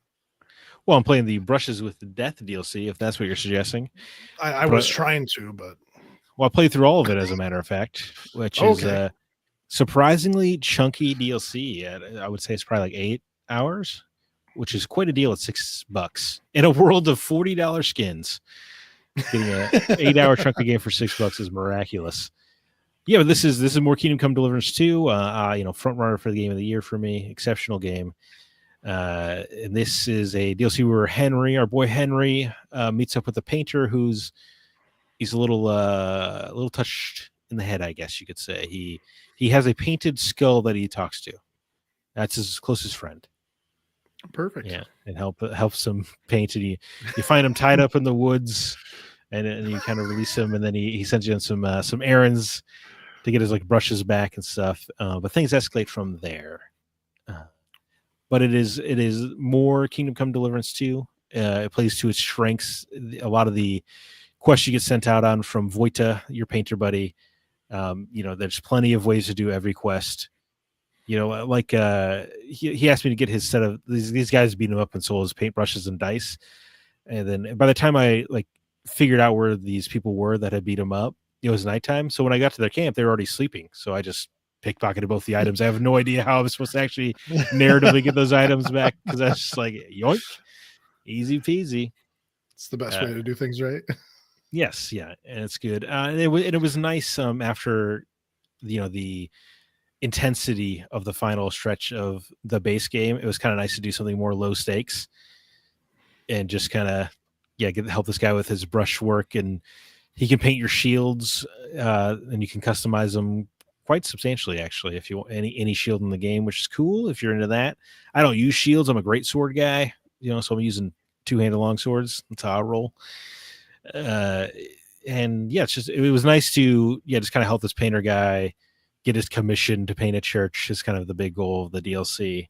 Well, I'm playing the Brushes with the Death DLC, if that's what you're suggesting. I was trying to, but... Well, I played through all of it, as a matter of fact, which is surprisingly chunky DLC. I would say it's probably like 8 hours, which is quite a deal at $6. In a world of $40 skins, getting an 8-hour chunky game for $6 is miraculous. Yeah, but this is more Kingdom Come Deliverance 2. Front runner for the game of the year for me. Exceptional game. And this is a DLC where our boy Henry, meets up with a painter he's a little touched in the head, I guess you could say. He has a painted skull that he talks to. That's his closest friend. Perfect. Yeah, and helps him paint it. You find him tied up in the woods, and you kind of release him, and then he sends you on some errands to get his brushes back and stuff. But things escalate from there. But it is more Kingdom Come Deliverance 2. It plays to its strengths. A lot of the quests you get sent out on from Voita, your painter buddy. There's plenty of ways to do every quest. He asked me to get his set of these guys beat him up and stole his paintbrushes and dice. And then by the time I figured out where these people were that had beat him up, it was nighttime. So when I got to their camp, they were already sleeping. So I just pickpocketed both the items. I have no idea how I'm supposed to actually narratively get those items back, because I was just like, yoink, easy peasy. It's the best way to do things, right? Yes, yeah, and it's good. And it was nice after the intensity of the final stretch of the base game. It was kind of nice to do something more low stakes and just kind of help this guy with his brush work, and he can paint your shields, and you can customize them quite substantially, actually, if you want any shield in the game, which is cool if you're into that. I don't use shields. I'm a great sword guy, so I'm using two-handed long swords. That's how I roll. And yeah, it was nice to just kind of help this painter guy get his commission to paint a church is kind of the big goal of the DLC.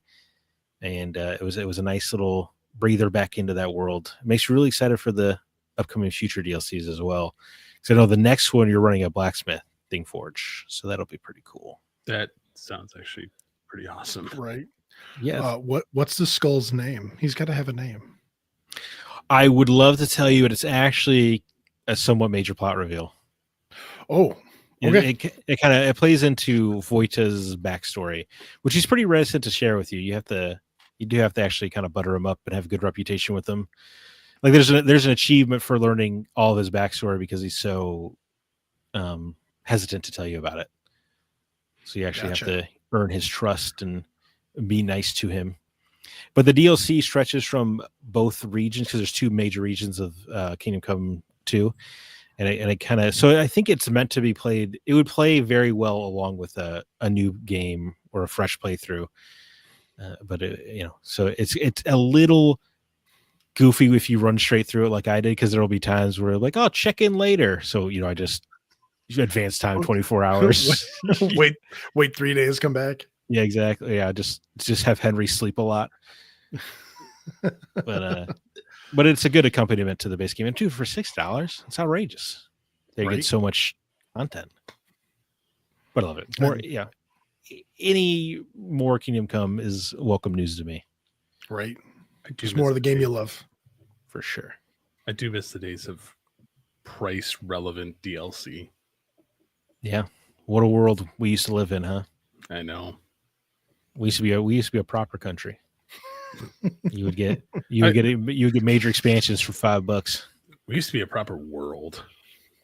and it was a nice little breather back into that world. It makes you really excited for the upcoming future DLCs as well. So I know the next one you're running a blacksmith thing forge, so that'll be pretty cool. That sounds actually pretty awesome. Right. Yeah. What's the skull's name? He's got to have a name. I would love to tell you, but it's actually a somewhat major plot reveal. Oh, okay. It plays into Vojta's backstory, which he's pretty reticent to share with you. You do have to actually kind of butter him up and have a good reputation with him. Like there's an achievement for learning all of his backstory because he's so hesitant to tell you about it. So you actually have to earn his trust and be nice to him. But the DLC stretches from both regions because there's two major regions of Kingdom Come 2. And it kind of, so I think it's meant to be played. It would play very well along with a new game or a fresh playthrough. But so it's a little goofy if you run straight through it like I did, because there will be times where like, I'll check in later. So I just advance time 24 hours. wait 3 days, come back. Yeah, exactly. Yeah, just have Henry sleep a lot. But it's a good accompaniment to the base game. And too, for $6, it's outrageous. They get so much content. But I love it. More, any more Kingdom Come is welcome news to me. Right. Just more of the game you love. For sure. I do miss the days of price relevant DLC. Yeah. What a world we used to live in, huh? I know. We used to be a proper country. You would get major expansions for $5. We used to be a proper world.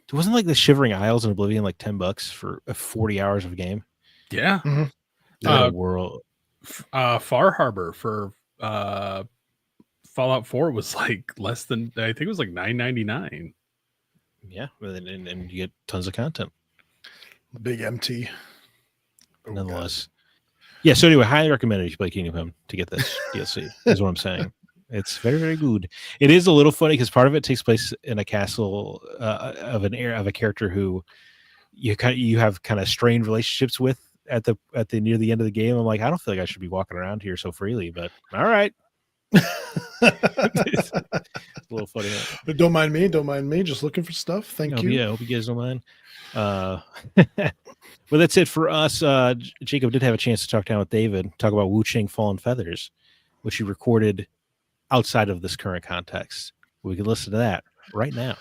It wasn't like the Shivering Isles in Oblivion like $10 for 40 hours of game. Yeah. Mm-hmm. World. Far Harbor for Fallout 4 was like less than, I think it was like $9.99. Yeah, and you get tons of content. The big MT. Nonetheless. Yeah, so anyway, highly recommend if you play Kingdom Come to get this DLC, is what I'm saying. It's very, very good. It is a little funny because part of it takes place in a castle of a character who you have kind of strained relationships with at the near the end of the game. I'm like, I don't feel like I should be walking around here so freely, but all right. It's a little funny. Don't mind me. Just looking for stuff. Thank you. Yeah, I hope you guys don't mind. Well, that's it for us. Jacob did have a chance to talk down with David, talk about Wuchang Fallen Feathers, which he recorded outside of this current context. We can listen to that right now.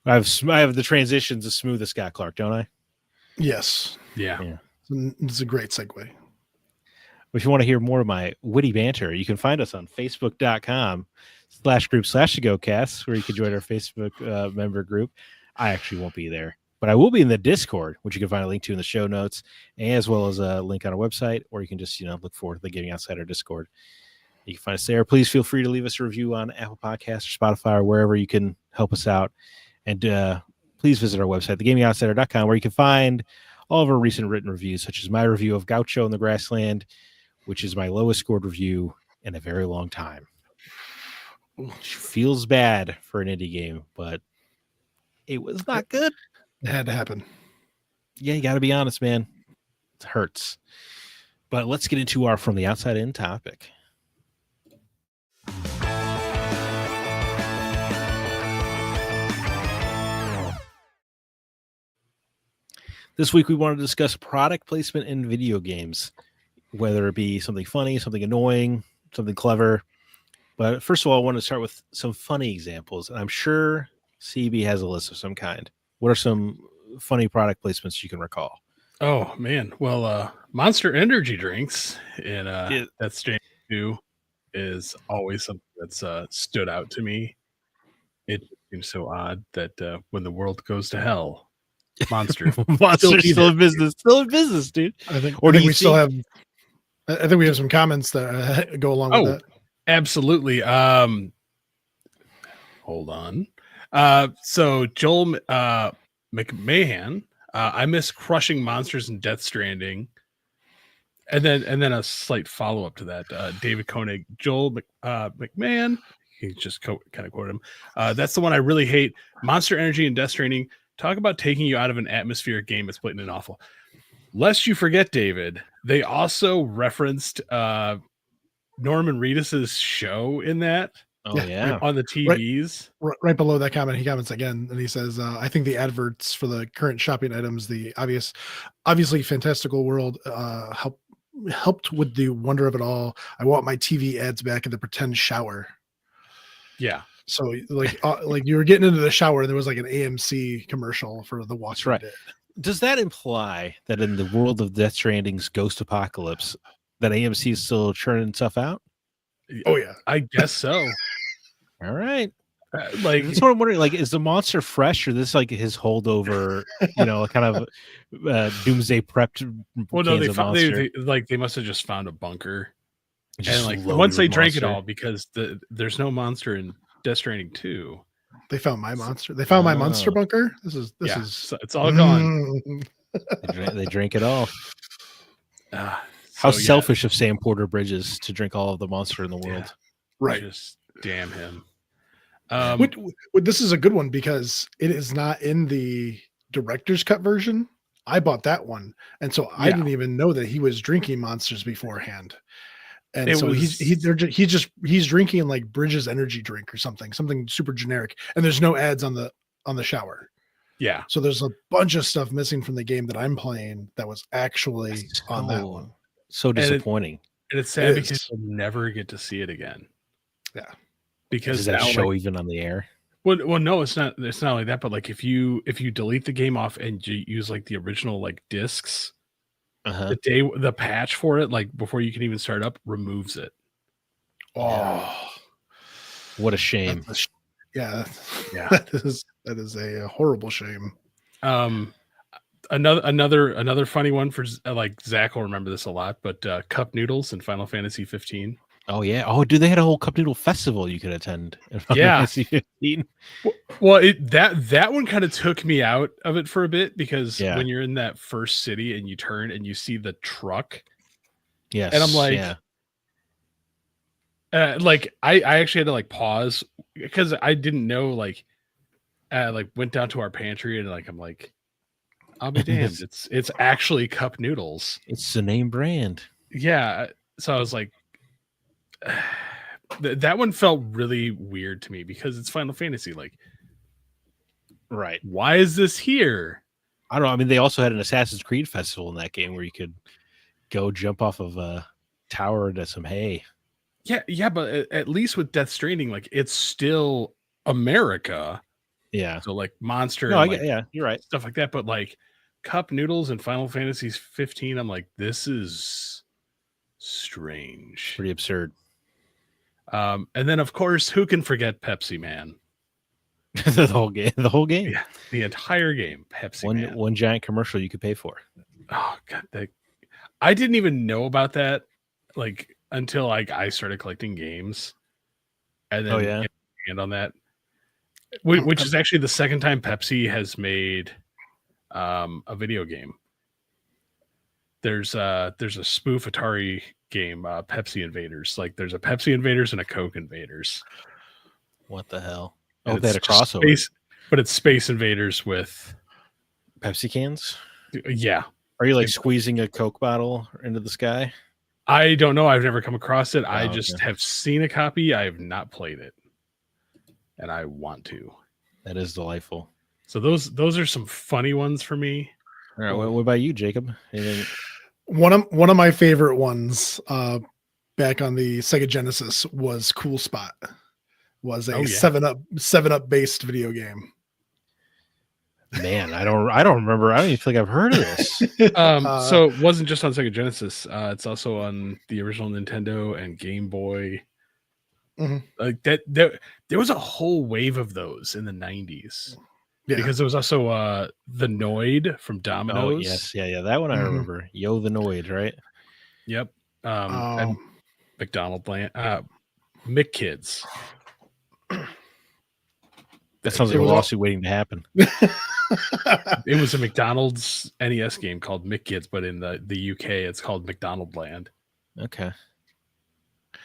I have the transitions as smooth as Scott Clark, don't I? Yes. Yeah. It's a great segue. If you want to hear more of my witty banter, you can find us on facebook.com/group/GoCast, where you can join our Facebook member group. I actually won't be there, but I will be in the Discord, which you can find a link to in the show notes, as well as a link on our website, or you can just look for the Gaming Outsider Discord. You can find us there. Please feel free to leave us a review on Apple Podcasts or Spotify or wherever you can help us out. And please visit our website, thegamingoutsider.com, where you can find all of our recent written reviews, such as my review of Gaucho in the Grassland, which is my lowest scored review in a very long time. Which feels bad for an indie game, but it was not good. It had to happen. Yeah, you got to be honest, man. It hurts. But let's get into our From the Outside In topic. This week we want to discuss product placement in video games, whether it be something funny, something annoying, something clever. But first of all, I want to start with some funny examples. And I'm sure CB has a list of some kind. What are some funny product placements you can recall? Oh, man. Well, Monster Energy drinks in Death Stranding 2 is always something that's stood out to me. It seems so odd that when the world goes to hell, Monster still in business. Still in business, dude. I think we still have some comments that go along with that. Absolutely. Hold on. So Joel McMahon, I miss crushing monsters in Death Stranding. And then a slight follow-up to that. David Koenig, Joel McMahon, he just kind of quoted him. That's the one I really hate. Monster Energy and Death Stranding. Talk about taking you out of an atmospheric game that's blatant and awful. Lest you forget, David, they also referenced Norman Reedus's show in that Oh yeah. on the TVs. Right below that comment, he comments again, and he says, "I think the adverts for the current shopping items, the obviously fantastical world, helped with the wonder of it all. I want my TV ads back in the pretend shower." Yeah. So like you were getting into the shower, and there was like an AMC commercial for The Walking right. Dead. Does that imply that in the world of Death Stranding's Ghost Apocalypse, that AMC is still churning stuff out? Oh yeah, I guess so. All right. Like that's what I'm wondering. Like, is the monster fresh, or this like his holdover? You know, kind of doomsday prepped. Well, no, they they must have just found a bunker, just and like once they drank it all, because there's no monster in Death Stranding 2. They found my monster. They found my monster bunker. This is so it's all gone. They drank it all. How selfish of Sam Porter Bridges to drink all of the monster in the world. Yeah. Right. Just damn him. This is a good one because it is not in the director's cut version. I bought that one, and so I didn't even know that he was drinking monsters beforehand. And he's drinking like Bridges energy drink or something super generic, and there's no ads on the shower. Yeah. So there's a bunch of stuff missing from the game that I'm playing that was actually on that one. So disappointing. And it's sad because you'll never get to see it again. Yeah. Because is that show even on the air? Well, no, it's not. It's not like that. But like, if you delete the game off and you use like the original like discs, the patch for it, like before you can even start up, removes it. Oh, what a shame! Yeah. That is a horrible shame. Another funny one for like Zach will remember this a lot, but cup noodles in Final Fantasy 15. Oh yeah. Oh, dude, they had a whole cup noodle festival you could attend. Yeah. 15. Well, that one kind of took me out of it for a bit because when you're in that first city and you turn and you see the truck, yes, and I'm like, I actually had to like pause because I didn't know like went down to our pantry and like I'm like, I'll be damned, it's actually cup noodles. It's the name brand. Yeah, so I was like. That one felt really weird to me because it's Final Fantasy. Like, right? Why is this here? I don't know. I mean, they also had an Assassin's Creed festival in that game where you could go jump off of a tower into some hay. Yeah, but at least with Death Stranding, like it's still America. Yeah. So like monster. No, and, you're right. Stuff like that, but like cup noodles in Final Fantasy 15, I'm like, this is strange. Pretty absurd. And then, of course, who can forget Pepsi Man? the whole game. Yeah, the entire game. Pepsi Man. One giant commercial you could pay for. Oh god, I didn't even know about that like until like I started collecting games, and then and on that, which is actually the second time Pepsi has made a video game. There's a spoof Atari game, Pepsi Invaders. Like there's a Pepsi Invaders and a Coke Invaders. What the hell? And they had a crossover. But it's Space Invaders with Pepsi cans? Yeah. Are you like squeezing a Coke bottle into the sky? I don't know. I've never come across it. I just have seen a copy. I have not played it. And I want to. That is delightful. So those are some funny ones for me. All right. What about you, Jacob? Anything? One of my favorite ones back on the Sega Genesis was Cool Spot. Was a 7-Up based video game. Man, I don't remember. I don't even think I've heard of this. So it wasn't just on Sega Genesis. It's also on the original Nintendo and Game Boy. Mm-hmm. Like that there was a whole wave of those in the 90s. Yeah. Because there was also the Noid from Domino's. Oh, yes. Yeah. That one I remember. Yo, the Noid, right? Yep. And McDonald Land. Mick Kids. That sounds like a lawsuit waiting to happen. It was a McDonald's NES game called Mick Kids, but in the UK, it's called McDonald Land. Okay.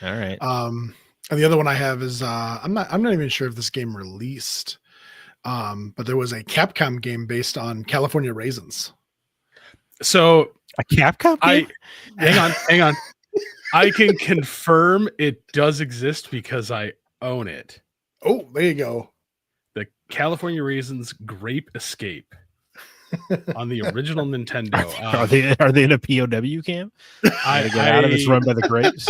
All right. And the other one I have is I'm not even sure if this game released. But there was a Capcom game based on California Raisins. So A Capcom game? hang on. I can confirm it does exist because I own it. Oh, there you go. The California Raisins Grape Escape on the original Nintendo. Are they in a POW camp? I get out of it's run by the grapes.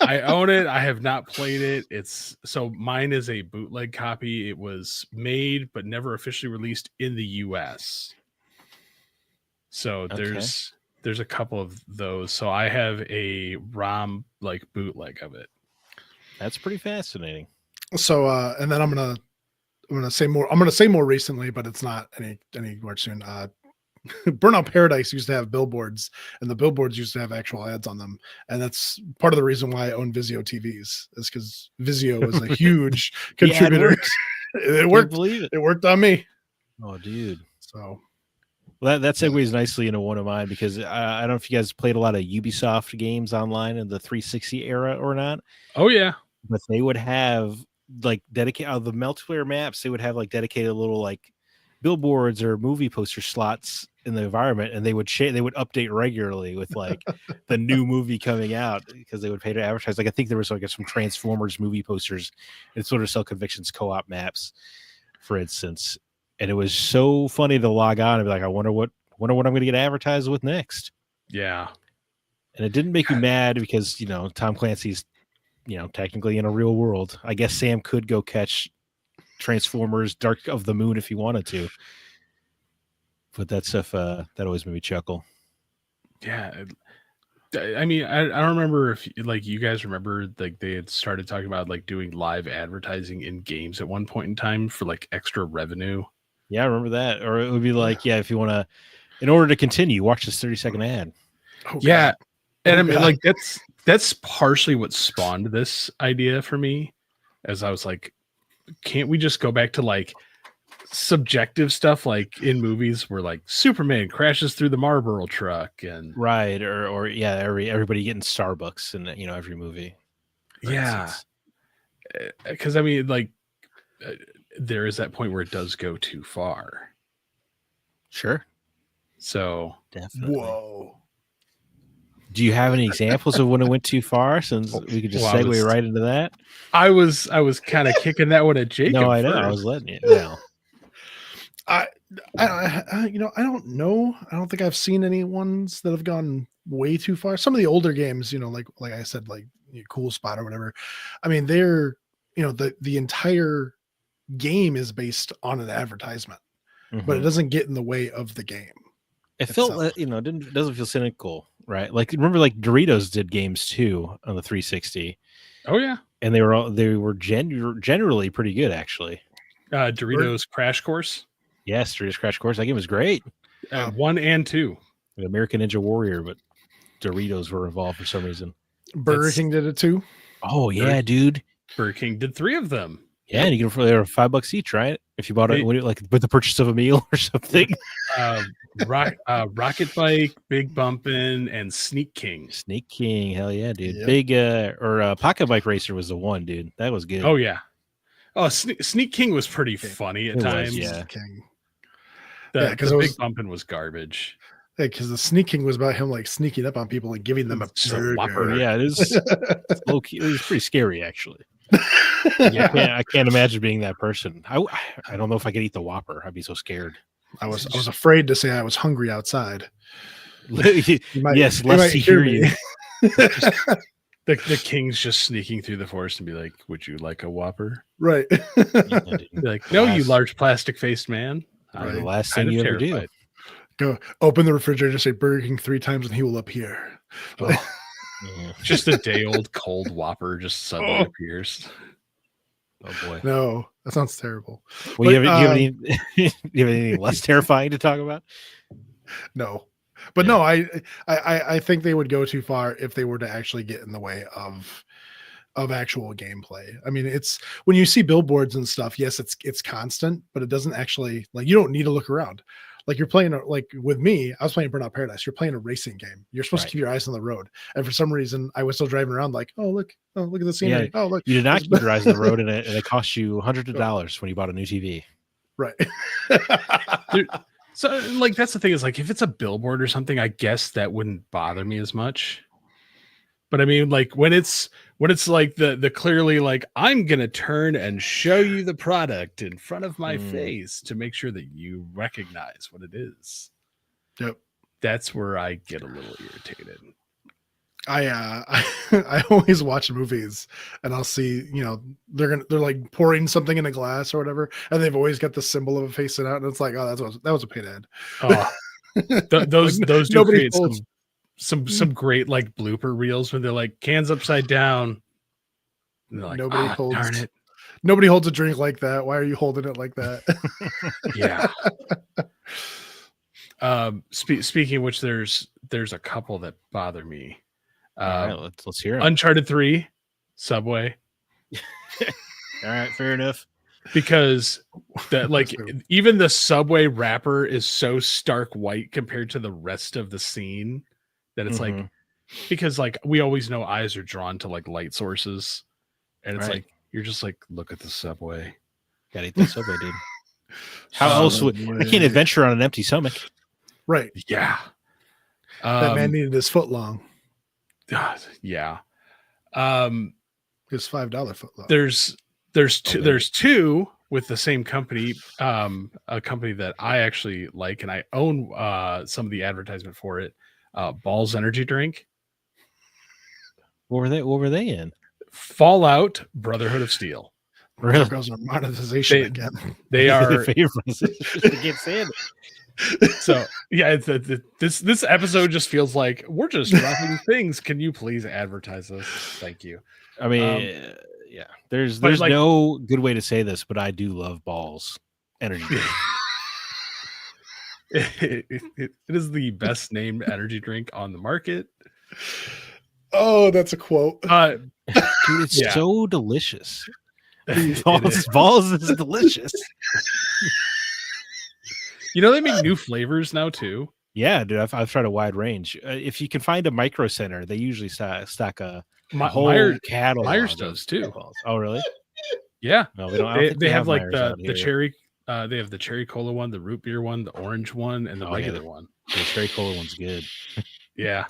I own it. I have not played it. Mine is a bootleg copy. It was made but never officially released in the US. So there's a couple of those. So I have a ROM like bootleg of it. That's pretty fascinating. So and then I'm gonna say more. I'm gonna say more recently, but it's not anywhere soon. Burnout Paradise used to have billboards, and the billboards used to have actual ads on them, and that's part of the reason why I own Vizio TVs. Is because Vizio was a huge contributor. It worked. Believe it. It worked on me. Oh, dude. So well, that segues nicely into one of mine because I don't know if you guys played a lot of Ubisoft games online in the 360 era or not. Oh yeah, but they would have like dedicated the multiplayer maps. They would have like dedicated little like billboards or movie poster slots in the environment, and they would update regularly with like the new movie coming out because they would pay to advertise. Like I think there was like some Transformers movie posters and sort of Cell Convictions co-op maps, for instance. And it was so funny to log on and be like, I wonder what I'm going to get advertised with next. Yeah. And it didn't make me mad because, Tom Clancy's, technically in a real world. I guess Sam could go catch Transformers Dark of the Moon if he wanted to. But that stuff, that always made me chuckle. Yeah. I mean, I don't remember if like you guys remember like they had started talking about like doing live advertising in games at one point in time for like extra revenue. Yeah, I remember that. Or it would be like, if you want to, in order to continue, watch this 30-second ad. Oh, yeah. And I mean, like that's partially what spawned this idea for me, as I was like, can't we just go back to like subjective stuff like in movies where like Superman crashes through the Marlboro truck and right or everybody getting Starbucks in every movie. Yeah. Because I mean, like there is that point where it does go too far. Sure. So definitely. Whoa. Do you have any examples of when it went too far? Since we could just segue right into that. I was kind of kicking that one at Jacob. No, I know. I was letting you know. I don't know. I don't think I've seen any ones that have gone way too far. Some of the older games, like I said, like Cool Spot or whatever. I mean, they're the entire game is based on an advertisement, but it doesn't get in the way of the game. It felt it doesn't feel cynical, right? Like remember, like Doritos did games too on the 360. Oh yeah, and they were generally pretty good actually. Doritos Crash Course. Yes, Doritos Crash Course. That game was great. 1 and 2. The American Ninja Warrior, but Doritos were involved for some reason. Burger King did it too. Oh yeah, dude. Burger King did 3 of them. Yeah, and you get they were $5 each, right? If you bought it, like with the purchase of a meal or something. Rocket Bike, Big Bumpin', and Sneak King. Sneak King, hell yeah, dude. Yep. Big Pocket Bike Racer was the one, dude. That was good. Oh yeah. Oh, Sneak King was pretty funny at times. Yeah, King. Because Big Bumpin' was garbage. Yeah, because the Sneak King was about him like sneaking up on people and giving them a burger. Whopper. Yeah, it is low key. It was pretty scary, actually. Yeah, I can't imagine being that person. I don't know if I could eat the Whopper. I'd be so scared. I was afraid to say I was hungry outside. Yes, lest he hear you. The King's just sneaking through the forest and be like, "Would you like a Whopper?" Right. Be like, "No, you large plastic-faced man." Right. The last thing you ever do. Go open the refrigerator, say Burger King 3 times, and he will appear. Oh. Just a day-old cold Whopper just suddenly appears. Oh boy! No, that sounds terrible. Well, do you have anything less terrifying to talk about? No, but no, I think they would go too far if they were to actually get in the way of actual gameplay. I mean, it's when you see billboards and stuff. Yes, it's constant, but it doesn't actually like you don't need to look around. Like you're playing, like with me, I was playing Burnout Paradise. You're playing a racing game. You're supposed to keep your eyes on the road. And for some reason, I was still driving around like, look at the scenery. Yeah, look. You did not keep your eyes on the road, and it cost you hundreds of dollars when you bought a new TV. Right. So like that's the thing is like if it's a billboard or something, I guess that wouldn't bother me as much. But I mean, like when it's like the clearly like I'm gonna turn and show you the product in front of my face to make sure that you recognize what it is. Yep. That's where I get a little irritated. I always watch movies and I'll see, they're like pouring something in a glass or whatever, and they've always got the symbol of a facing out, and it's like, oh, that was a pinhead. Oh, those do nobody create holds, some great like blooper reels when they're like cans upside down. And like, nobody holds, darn it. Nobody holds a drink like that. Why are you holding it like that? Yeah. Speaking of which, there's a couple that bother me. All right, let's hear it. Uncharted 3, Subway. All right, fair enough. Because that like even the Subway wrapper is so stark white compared to the rest of the scene that it's like, because like we always know eyes are drawn to like light sources, and it's like you're just like, look at the Subway. Gotta eat the Subway, dude. How else would I can't adventure on an empty stomach? Right. Yeah. That man needed his foot long. Yeah. His $5 foot long. There's two with the same company, a company that I actually like, and I own some of the advertisement for it. Balls energy drink. What were they in? Fallout Brotherhood of Steel. Really? Goes on monetization again. They are favorites. I can't stand it. So yeah, this episode just feels like we're just dropping things. Can you please advertise this? Thank you. I mean, yeah. There's like, no good way to say this, but I do love balls energy drink. It is the best named energy drink on the market. Oh, that's a quote. Dude, it's so delicious. Balls is delicious. You know they make new flavors now too. Yeah, dude, I've tried a wide range. If you can find a Micro Center, they usually stock a whole catalog. Myers does too. Balls. Oh, really? Yeah. No, we don't. They have like the cherry. They have the cherry cola one, the root beer one, the orange one, and the regular one. The cherry cola one's good. Yeah.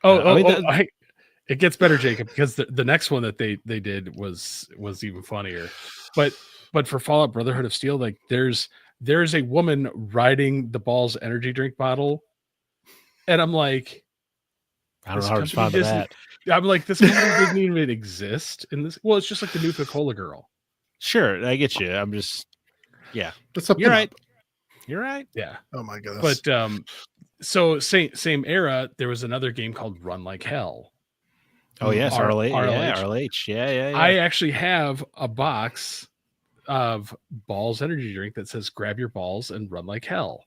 It gets better, Jacob, because the next one that they did was even funnier. But for Fallout Brotherhood of Steel, like there's a woman riding the Balls energy drink bottle, and I'm like, I don't know how to respond to that. I'm like, this company doesn't even exist in this. Well, it's just like the new Coca-Cola girl. Sure, I get you. I'm just, yeah. You're right. You're right. Yeah. Oh my goodness. But so same era, there was another game called Run Like Hell. Oh yes, RLH. RLH. RLH. Yeah. I actually have a box of Balls energy drink that says "Grab your balls and run like hell."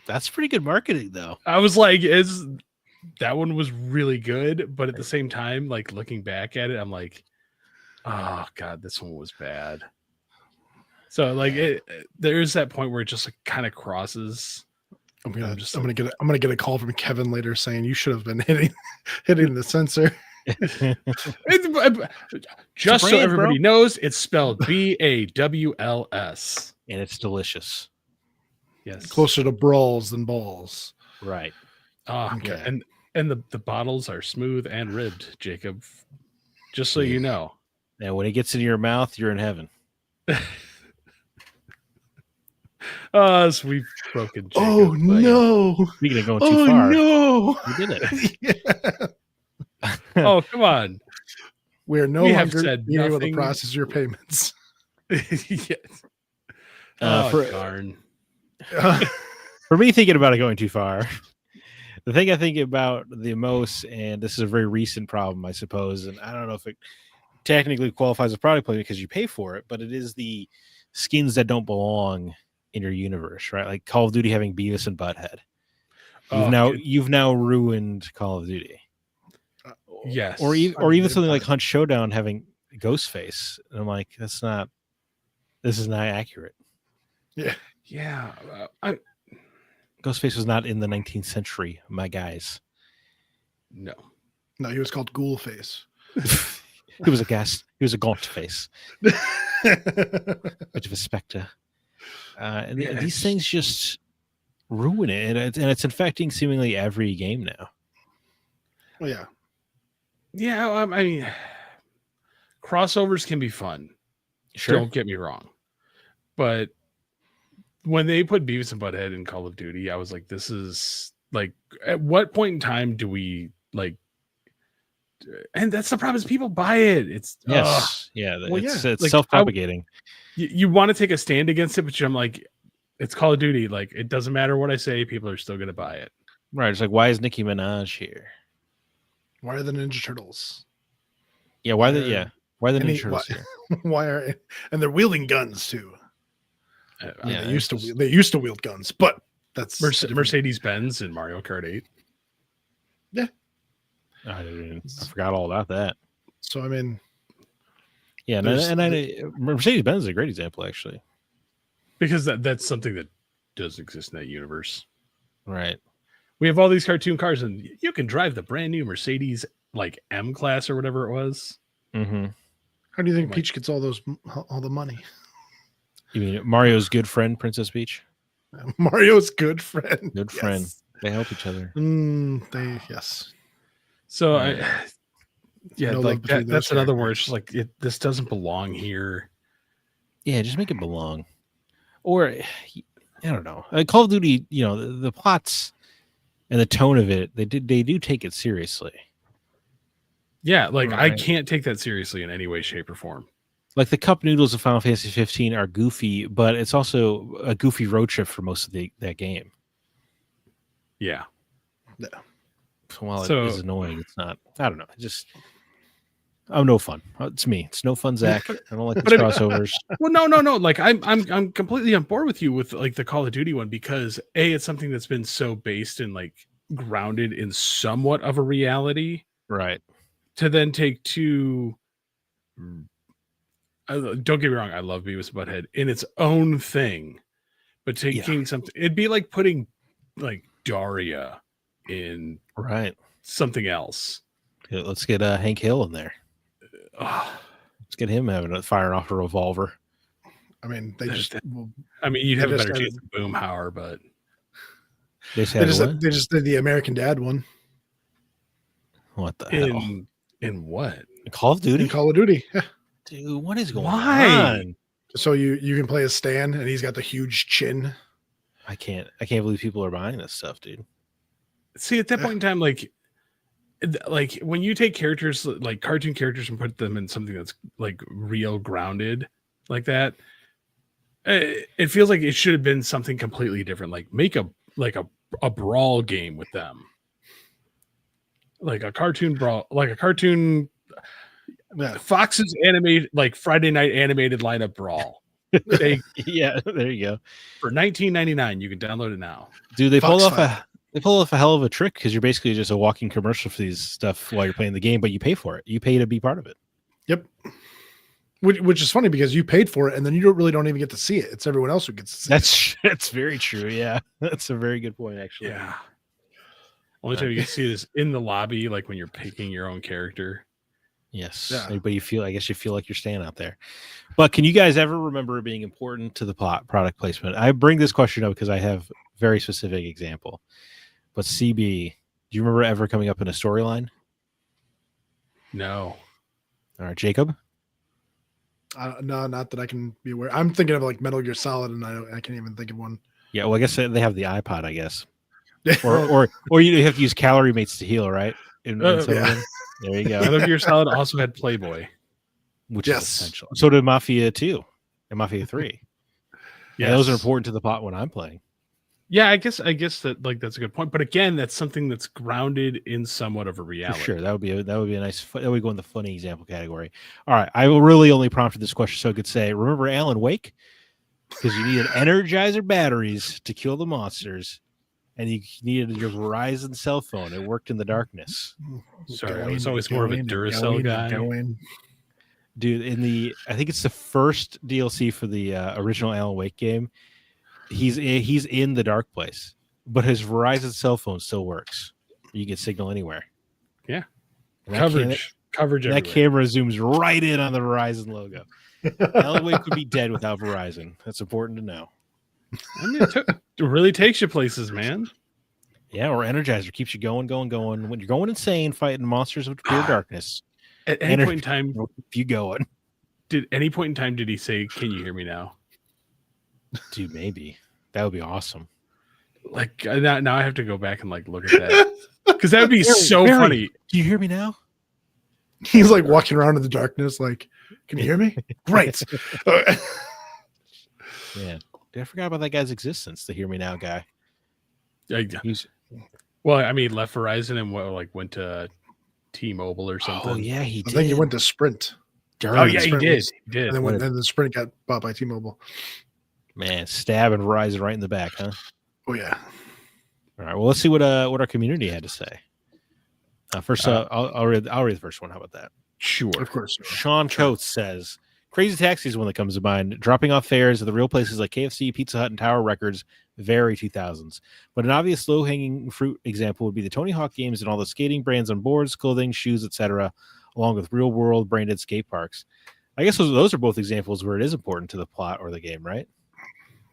That's pretty good marketing, though. I was like, that one was really good, but at the same time, like looking back at it, I'm like, oh god, this one was bad. So like, there's that point where it just like kind of crosses. I'm gonna get a call from Kevin later saying you should have been hitting the sensor. Just so everybody knows, it's spelled BAWLS, and it's delicious. Yes, closer to brawls than balls. Right. Okay. And the bottles are smooth and ribbed, Jacob. Just so you know. And when it gets into your mouth, you're in heaven. So we've broken Jacob. Oh no! Speaking of going too far, no, we did it. Yeah. Oh, come on. We are no longer being able to process your payments. Yes. Darn. For me, thinking about it going too far, the thing I think about the most, and this is a very recent problem, I suppose, and I don't know if it technically qualifies as a product placement because you pay for it, but it is the skins that don't belong in your universe, right? Like Call of Duty having Beavis and Butthead. You've now ruined Call of Duty. Yes, or even something like Hunt Showdown having Ghostface, and I'm like, this is not accurate. Yeah. Ghostface was not in the 19th century, my guys. No, he was called Ghoulface. He was a guest. He was a gaunt face, much of a specter. And these things just ruin it, and it's infecting seemingly every game now. Well, yeah. Yeah, I mean, crossovers can be fun. Sure. Don't get me wrong, but when they put Beavis and Butthead in Call of Duty, I was like, this is like, at what point in time do we like? And that's the problem, is people buy it. It's Yes, yeah, Well, it's yeah. Like, self-propagating. You want to take a stand against it, but I'm like, it's Call of Duty. Like, it doesn't matter what I say, people are still going to buy it. Right. It's like, why is Nicki Minaj here? Why are the Ninja Turtles? Yeah, why the They're- Ninja Turtles here? Why are and they're wielding guns too? I mean, Yeah, they used to wield guns, but that's Mercedes Benz in Mario Kart 8. I forgot all about that. So I mean, Yeah, Mercedes Benz is a great example, actually. Because that's something that does exist in that universe. Right. We have all these cartoon cars, and you can drive the brand new Mercedes, like M class or whatever it was. Mm-hmm. how do you think Peach gets all the money? You mean Mario's good friend, Princess Peach? Mario's good friend. Good friend. They help each other. Yes. So No love like between those that's another word. characters. It's like this doesn't belong here. Yeah, just make it belong. Or I don't know. Call of Duty, the plots and the tone of it, they do take it seriously. Yeah, like I Right. can't take that seriously in any way, shape, or form. Like the cup noodles of Final Fantasy 15 are goofy, but it's also a goofy road trip for most of that game. Yeah. So while So- it is annoying, it's not. I don't know. I'm no fun. It's me. It's no fun, Zach. I don't like these crossovers. Well, no. Like I'm completely on board with you with like the Call of Duty one, because it's something that's been so based and like grounded in somewhat of a reality, Right. to then take two. Don't get me wrong, I love Beavis and Butthead in its own thing, but taking something, it'd be like putting like Daria in Right. something else. Yeah, let's get Hank Hill in there. Ugh. Let's get him firing off a revolver. I mean, they just I mean, you'd have They a just better had- chance of Boomhauer, but They said they just did the American Dad one what the hell? in what? Call of Duty? in Call of Duty. Yeah. Dude, what is going Why? on? So you can play as Stan, and he's got the huge chin. I can't believe people are buying this stuff, dude. See, at that point in time, like when you take characters like cartoon characters and put them in something that's like real grounded like that, it feels like it should have been something completely different. Like make a brawl game with them, like a cartoon brawl, like a cartoon Yeah. Fox's animated like Friday night animated lineup brawl. Yeah, there you go. For $19.99, you can download it now. Dude, they pulled Fox off a hell of a trick, because you're basically just a walking commercial for these stuff while you're playing the game, but you pay for it. You pay to be part of it. Yep. Which is funny, because you paid for it, and then you don't even get to see it. It's everyone else who gets to see it. That's very true. Yeah, that's a very good point, actually. Yeah. Only time you can see this in the lobby, like when you're picking your own character. Yes. Yeah. But I guess you feel like you're staying out there. But can you guys ever remember it being important to the product placement? I bring this question up because I have a very specific example. But CB, do you remember ever coming up in a storyline? No. All right, Jacob? No, not that I can be aware. I'm thinking of like Metal Gear Solid, and I can't even think of one. Yeah, well, I guess they have the iPod, I guess. Or you have to use calorie mates to heal, right? In some of yeah. them. There you go. Metal Gear Solid also had Playboy. Which Yes. is essential. So did Mafia 2 and Mafia 3. Yeah, those are Yes. important to the plot when I'm playing. Yeah, I guess that like that's a good point. But again, that's something that's grounded in somewhat of a For reality. sure, that would be a nice. That would go in the funny example category. All right, I really only prompted this question so I could say, remember Alan Wake? Because you needed Energizer batteries to kill the monsters, and you needed your Verizon cell phone. It worked in the darkness, Sorry, I was always more of a Duracell guy. dude. I think it's the first DLC for the original Alan Wake game. He's in the dark place, but his Verizon cell phone still works. You get signal anywhere. Yeah. And that Coverage That everywhere. camera zooms right in on the Verizon logo. Alan Wake would be dead without Verizon. That's important to know. I mean, it really takes you places, man. Yeah, or Energizer keeps you going. When you're going insane, fighting monsters of pure darkness. At any point in time, if you going. Did he say, "Can you hear me now?" Dude, maybe. That would be awesome. Like now I have to go back and like look at that. Because that would be so funny. Do you hear me now? He's like walking around in the darkness, like, can you hear me? Great. Yeah. Dude, I forgot about that guy's existence, the Hear Me Now guy. Well, I mean, left Verizon and went to T-Mobile or something. Oh, yeah, he did. I think he went to Sprint. Oh, yeah, he did. He did. And then the Sprint got bought by T-Mobile. Man, stabbing Verizon right in the back, huh? Oh, yeah. All right. Well, let's see what our community had to say. First, I'll read the first one. How about that? Sure. Of course. Sean Coates says, Crazy Taxi is one that comes to mind. Dropping off fares at the real places like KFC, Pizza Hut, and Tower Records, very 2000s. But an obvious low-hanging fruit example would be the Tony Hawk games and all the skating brands on boards, clothing, shoes, etc., along with real-world branded skate parks. I guess those are both examples where it is important to the plot or the game, right?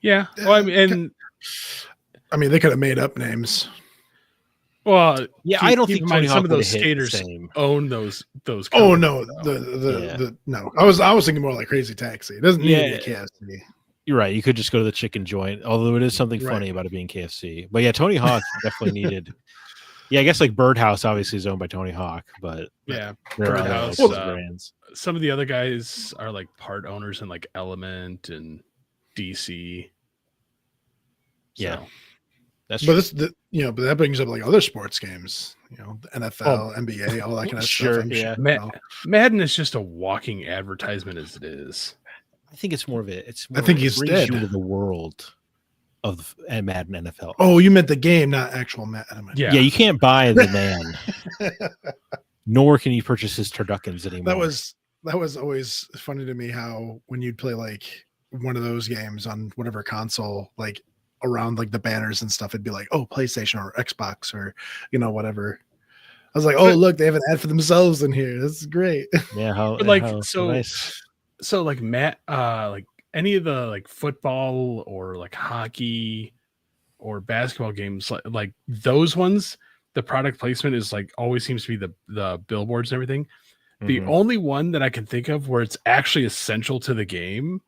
Yeah. Well, I mean, they could have made up names. Well, yeah, I don't think Tony Hawk some of those hit skaters own those. Oh no, no. I was thinking more like Crazy Taxi. It doesn't need to be KFC. You're right. You could just go to the chicken joint, although it is something funny about it being KFC. But yeah, Tony Hawk definitely needed. Yeah, I guess like Birdhouse obviously is owned by Tony Hawk, but yeah, there Birdhouse are brands. Some of the other guys are like part owners in like Element and DC. Yeah. So. But but that brings up like other sports games, the NFL, NBA, all that kind of stuff. Yeah. Madden is just a walking advertisement as it is. I think it's more of it. I think he's dead. You into the world of Madden NFL. Oh, you meant the game, not actual Madden. Yeah, you can't buy the man, nor can you purchase his turduckens anymore. That was always funny to me how when you'd play like one of those games on whatever console, like around like the banners and stuff, it'd be like, oh, PlayStation or Xbox or whatever. I was like, oh, look, they have an ad for themselves in here. This is great. Yeah, nice. So like Matt, like any of the like football or like hockey or basketball games, like those ones, the product placement is like always seems to be the billboards and everything. Mm-hmm. The only one that I can think of where it's actually essential to the game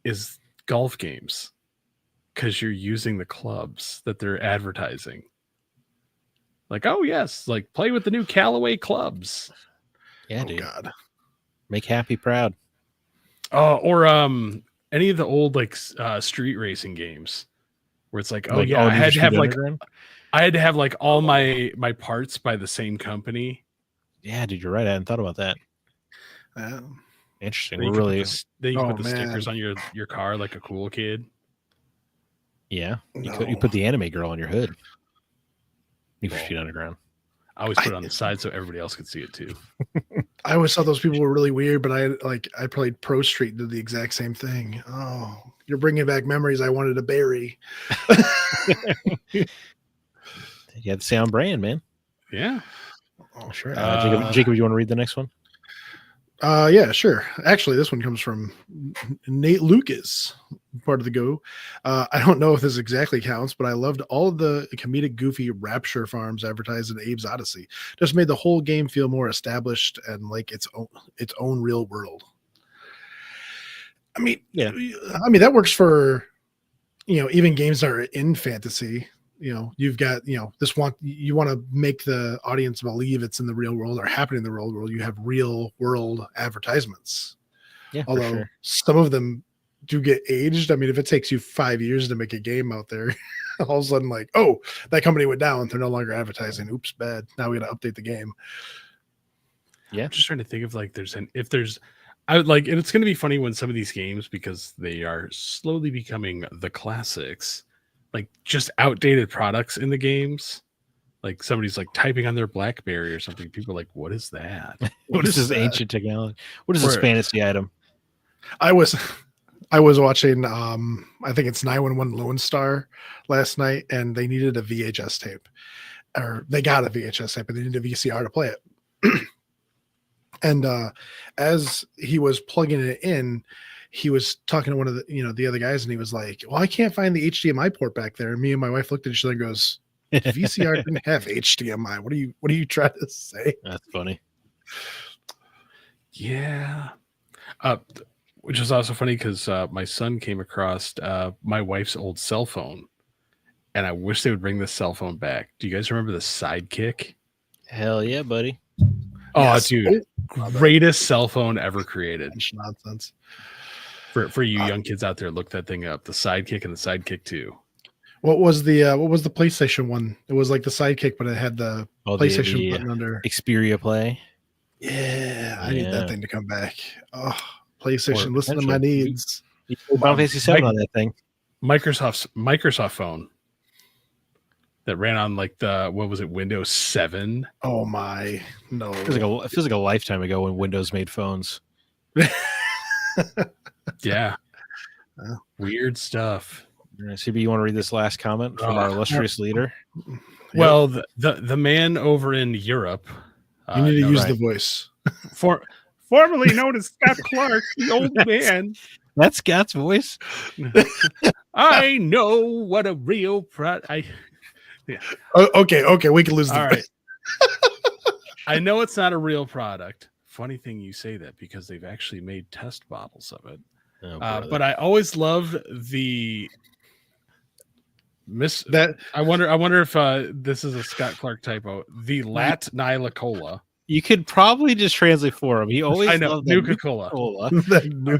is golf games. Because you're using the clubs that they're advertising. Like, oh yes, like play with the new Callaway clubs. Yeah, dude. God. Make happy proud. Or any of the old like street racing games where it's like, I had to have like all my parts by the same company. Yeah, dude, you're right. I hadn't thought about that. Interesting. We're really then you put the stickers on your car like a cool kid. Yeah, you put the anime girl on your hood. Need for Speed Underground. I always put it on the side so everybody else could see it too. I always thought those people were really weird, but I played Pro Street and did the exact same thing. Oh, you're bringing back memories I wanted to bury. You had the sound brand, man. Yeah. Oh, sure. Jacob, you want to read the next one? Yeah, sure. Actually, this one comes from Nate Lucas, part of the Go. I don't know if this exactly counts, but I loved all of the comedic, goofy Rapture Farms advertised in Abe's Odyssey. Just made the whole game feel more established and like its own real world. I mean, that works for even games that are in fantasy. You've got, you want to make the audience believe it's in the real world or happening in the real world. You have real world advertisements. Yeah. Although some of them do get aged. I mean, if it takes you 5 years to make a game out there, all of a sudden like, oh, that company went down. They're no longer advertising. Oops, bad. Now we got to update the game. Yeah. I'm just trying to think of like, I would like, and it's going to be funny when some of these games, because they are slowly becoming the classics, like just outdated products in the games. Like somebody's like typing on their BlackBerry or something. People are like, what is that? What is this ancient technology? What is this fantasy item? I was watching, I think it's 911 Lone Star last night, and they needed a VHS tape, or they got a VHS tape, but they needed a VCR to play it. And as he was plugging it in, he was talking to one of the other guys, and he was like, well, I can't find the HDMI port back there. And me and my wife looked at each other and goes, VCR didn't have HDMI. What are you trying to say? That's funny. Yeah. Which is also funny because my son came across my wife's old cell phone, and I wish they would bring this cell phone back. Do you guys remember the Sidekick? Hell yeah, buddy. Oh, Yes. dude. Greatest cell phone ever created. Nonsense. For you young kids out there, look that thing up. The Sidekick and the Sidekick 2. What was the PlayStation one? It was like the Sidekick, but it had the PlayStation button under. Xperia Play. Yeah, I need that thing to come back. Oh, PlayStation, Or listen to my potentially- needs. Final Fantasy 7 on that thing. Microsoft phone that ran on like Windows 7. Oh my, no. It feels like a lifetime ago when Windows made phones. Yeah. Well. Weird stuff. CB, you want to read this last comment from our illustrious leader? Well, the man over in Europe. You need to use right. the voice. Formerly known as Scott Clark, the old man. That's Scott's voice. I know what a real Okay, we can lose the All voice. right. I know it's not a real product. Funny thing you say that because they've actually made test bottles of it. But I always loved the I wonder if this is a Scott Clark typo. The Lat Nyla Cola. You could probably just translate for him. He always I know loved that Nuka Cola. Cola.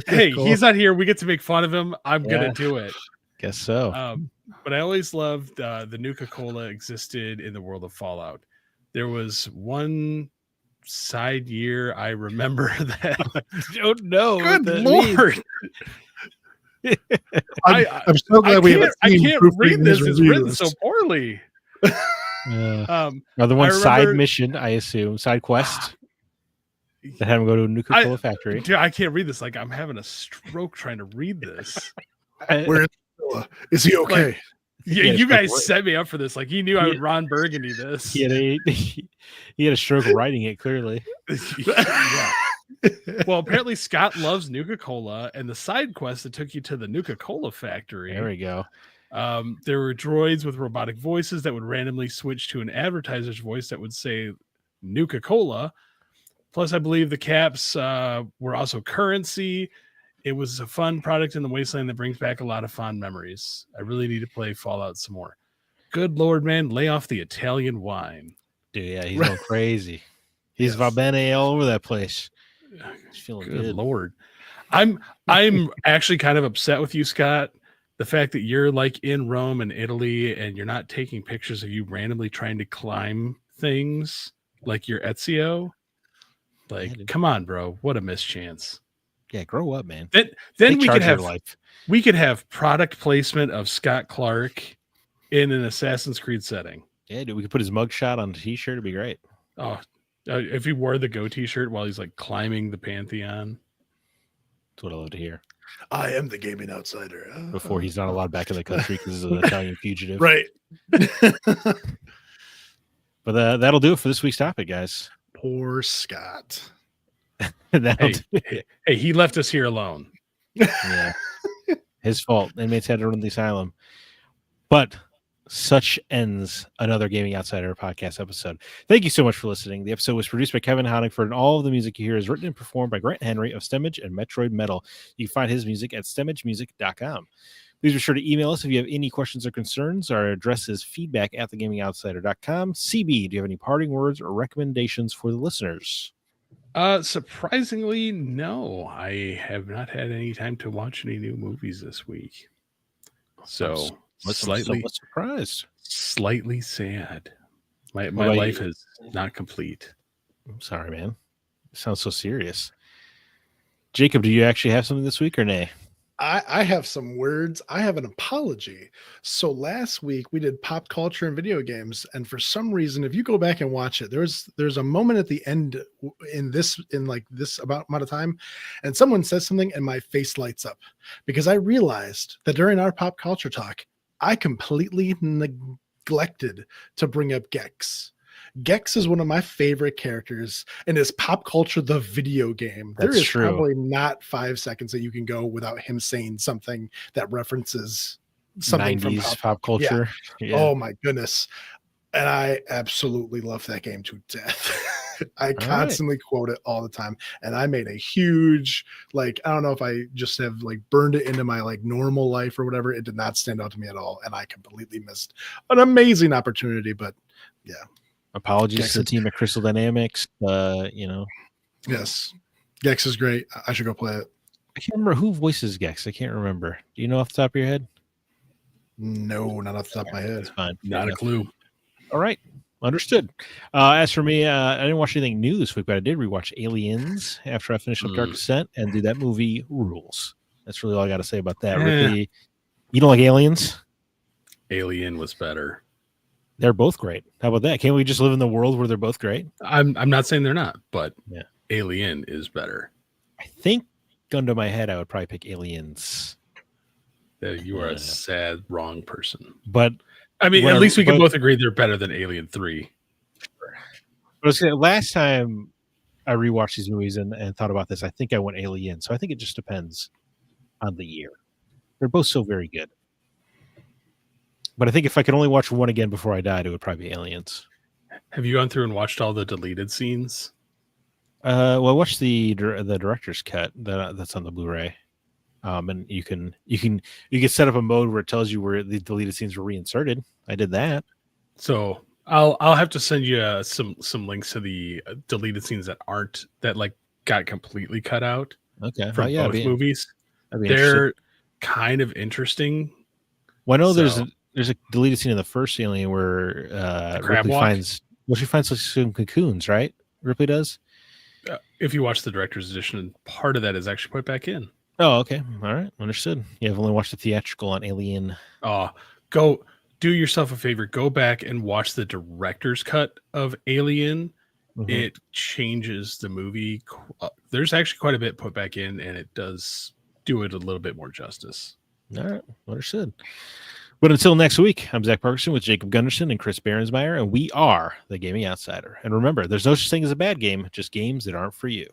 Hey, he's not here. We get to make fun of him. I'm gonna do it. Guess so. But I always loved the Nuka Cola existed in the world of Fallout. There was one side year I remember that. I don't know. Good Lord. I'm so glad we have. I can't read this. It's written so poorly. Another one side mission, I assume. Side quest. That have him go to a Nuka Cola factory. Dude, I can't read this. Like I'm having a stroke trying to read this. Where is he okay? Like, yeah, you guys set me up for this. Like you knew I would Ron Burgundy this. He had a stroke writing it clearly. Yeah. Well, apparently Scott loves Nuka Cola, and the side quest that took you to the Nuka Cola factory. There we go. There were droids with robotic voices that would randomly switch to an advertiser's voice that would say Nuka Cola. Plus, I believe the caps were also currency. It was a fun product in the wasteland that brings back a lot of fond memories. I really need to play Fallout some more. Good Lord, man, lay off the Italian wine. Dude, yeah, he's going crazy. He's Va Bene all over that place. He's feeling good. Lord. I'm actually kind of upset with you, Scott. The fact that you're like in Rome and Italy and you're not taking pictures of you randomly trying to climb things like your Ezio. Like, come on, bro. What a mischance. Yeah, grow up, man. Then we could have product placement of Scott Clark in an Assassin's Creed setting. Yeah, dude, we could put his mugshot on a t-shirt. It'd be great. Oh, if he wore the Go t-shirt while he's like climbing the Pantheon. That's what I love to hear. I am the gaming outsider. Before he's not allowed back in the country because he's an Italian fugitive. Right. But that'll do it for this week's topic, guys. Poor Scott. Hey, he left us here alone. Yeah. His fault. Inmates had to run the asylum. But such ends another Gaming Outsider podcast episode. Thank you so much for listening. The episode was produced by Kevin Honigford, and all of the music you hear is written and performed by Grant Henry of Stemage and Metroid Metal. You can find his music at stemagemusic.com. Please be sure to email us if you have any questions or concerns. Our address is feedback@thegamingoutsider.com. CB, do you have any parting words or recommendations for the listeners? Surprisingly, no. I have not had any time to watch any new movies this week. So slightly surprised. Slightly sad. My life is not complete. I'm sorry, man. It sounds so serious. Jacob, do you actually have something this week or nay? I have some words. I have an apology. So last week we did pop culture and video games, and for some reason, if you go back and watch it, there's a moment at the end in this about amount of time, and someone says something, and my face lights up because I realized that during our pop culture talk, I completely neglected to bring up Gex. Gex is one of my favorite characters, and is pop culture the video game. That's there is true. probably not 5 seconds that you can go without him saying something that references something from 90s pop culture. Yeah. Oh my goodness. And I absolutely love that game to death. I constantly quote it all the time. And I made a huge, like, I don't know if I just have like burned it into my like normal life or whatever. It did not stand out to me at all. And I completely missed an amazing opportunity. But yeah. Apologies Gex to the team at Crystal Dynamics. Yes. Gex is great. I should go play it. I can't remember who voices Gex. I can't remember. Do you know off the top of your head? No, not off the top of my head. It's fine. Not a clue. All right. Understood. As for me, I didn't watch anything new this week, but I did rewatch Aliens after I finished up Dark Descent, and dude, that movie rules. That's really all I got to say about that. Ripley, you don't like Aliens? Alien was better. They're both great. How about that? Can't we just live in the world where they're both great? I'm not saying they're not, but yeah, Alien is better. I think, gun to my head, I would probably pick Aliens. You are a sad, wrong person. But I mean, at least we can both agree they're better than Alien 3. But last time I rewatched these movies and thought about this, I think I went Alien. So I think it just depends on the year. They're both so very good. But I think if I could only watch one again before I died, it would probably be Aliens. Have you gone through and watched all the deleted scenes? Well, I watched the director's cut that's on the Blu-ray. And you can set up a mode where it tells you where the deleted scenes were reinserted. I did that. So I'll have to send you some links to the deleted scenes that got completely cut out. Okay, from both movies. They're kind of interesting. Well, I know there's a deleted scene in the first Alien where Ripley finds some cocoons, right? Ripley does. If you watch the director's edition, part of that is actually put back in. Oh, okay. All right. Understood. Yeah, I've only watched the theatrical on Alien. Go do yourself a favor. Go back and watch the director's cut of Alien. Mm-hmm. It changes the movie. There's actually quite a bit put back in, and it does do it a little bit more justice. All right. Understood. But until next week, I'm Zach Parkinson with Jacob Gunderson and Chris Behrensmeyer, and we are the Gaming Outsider. And remember, there's no such thing as a bad game, just games that aren't for you.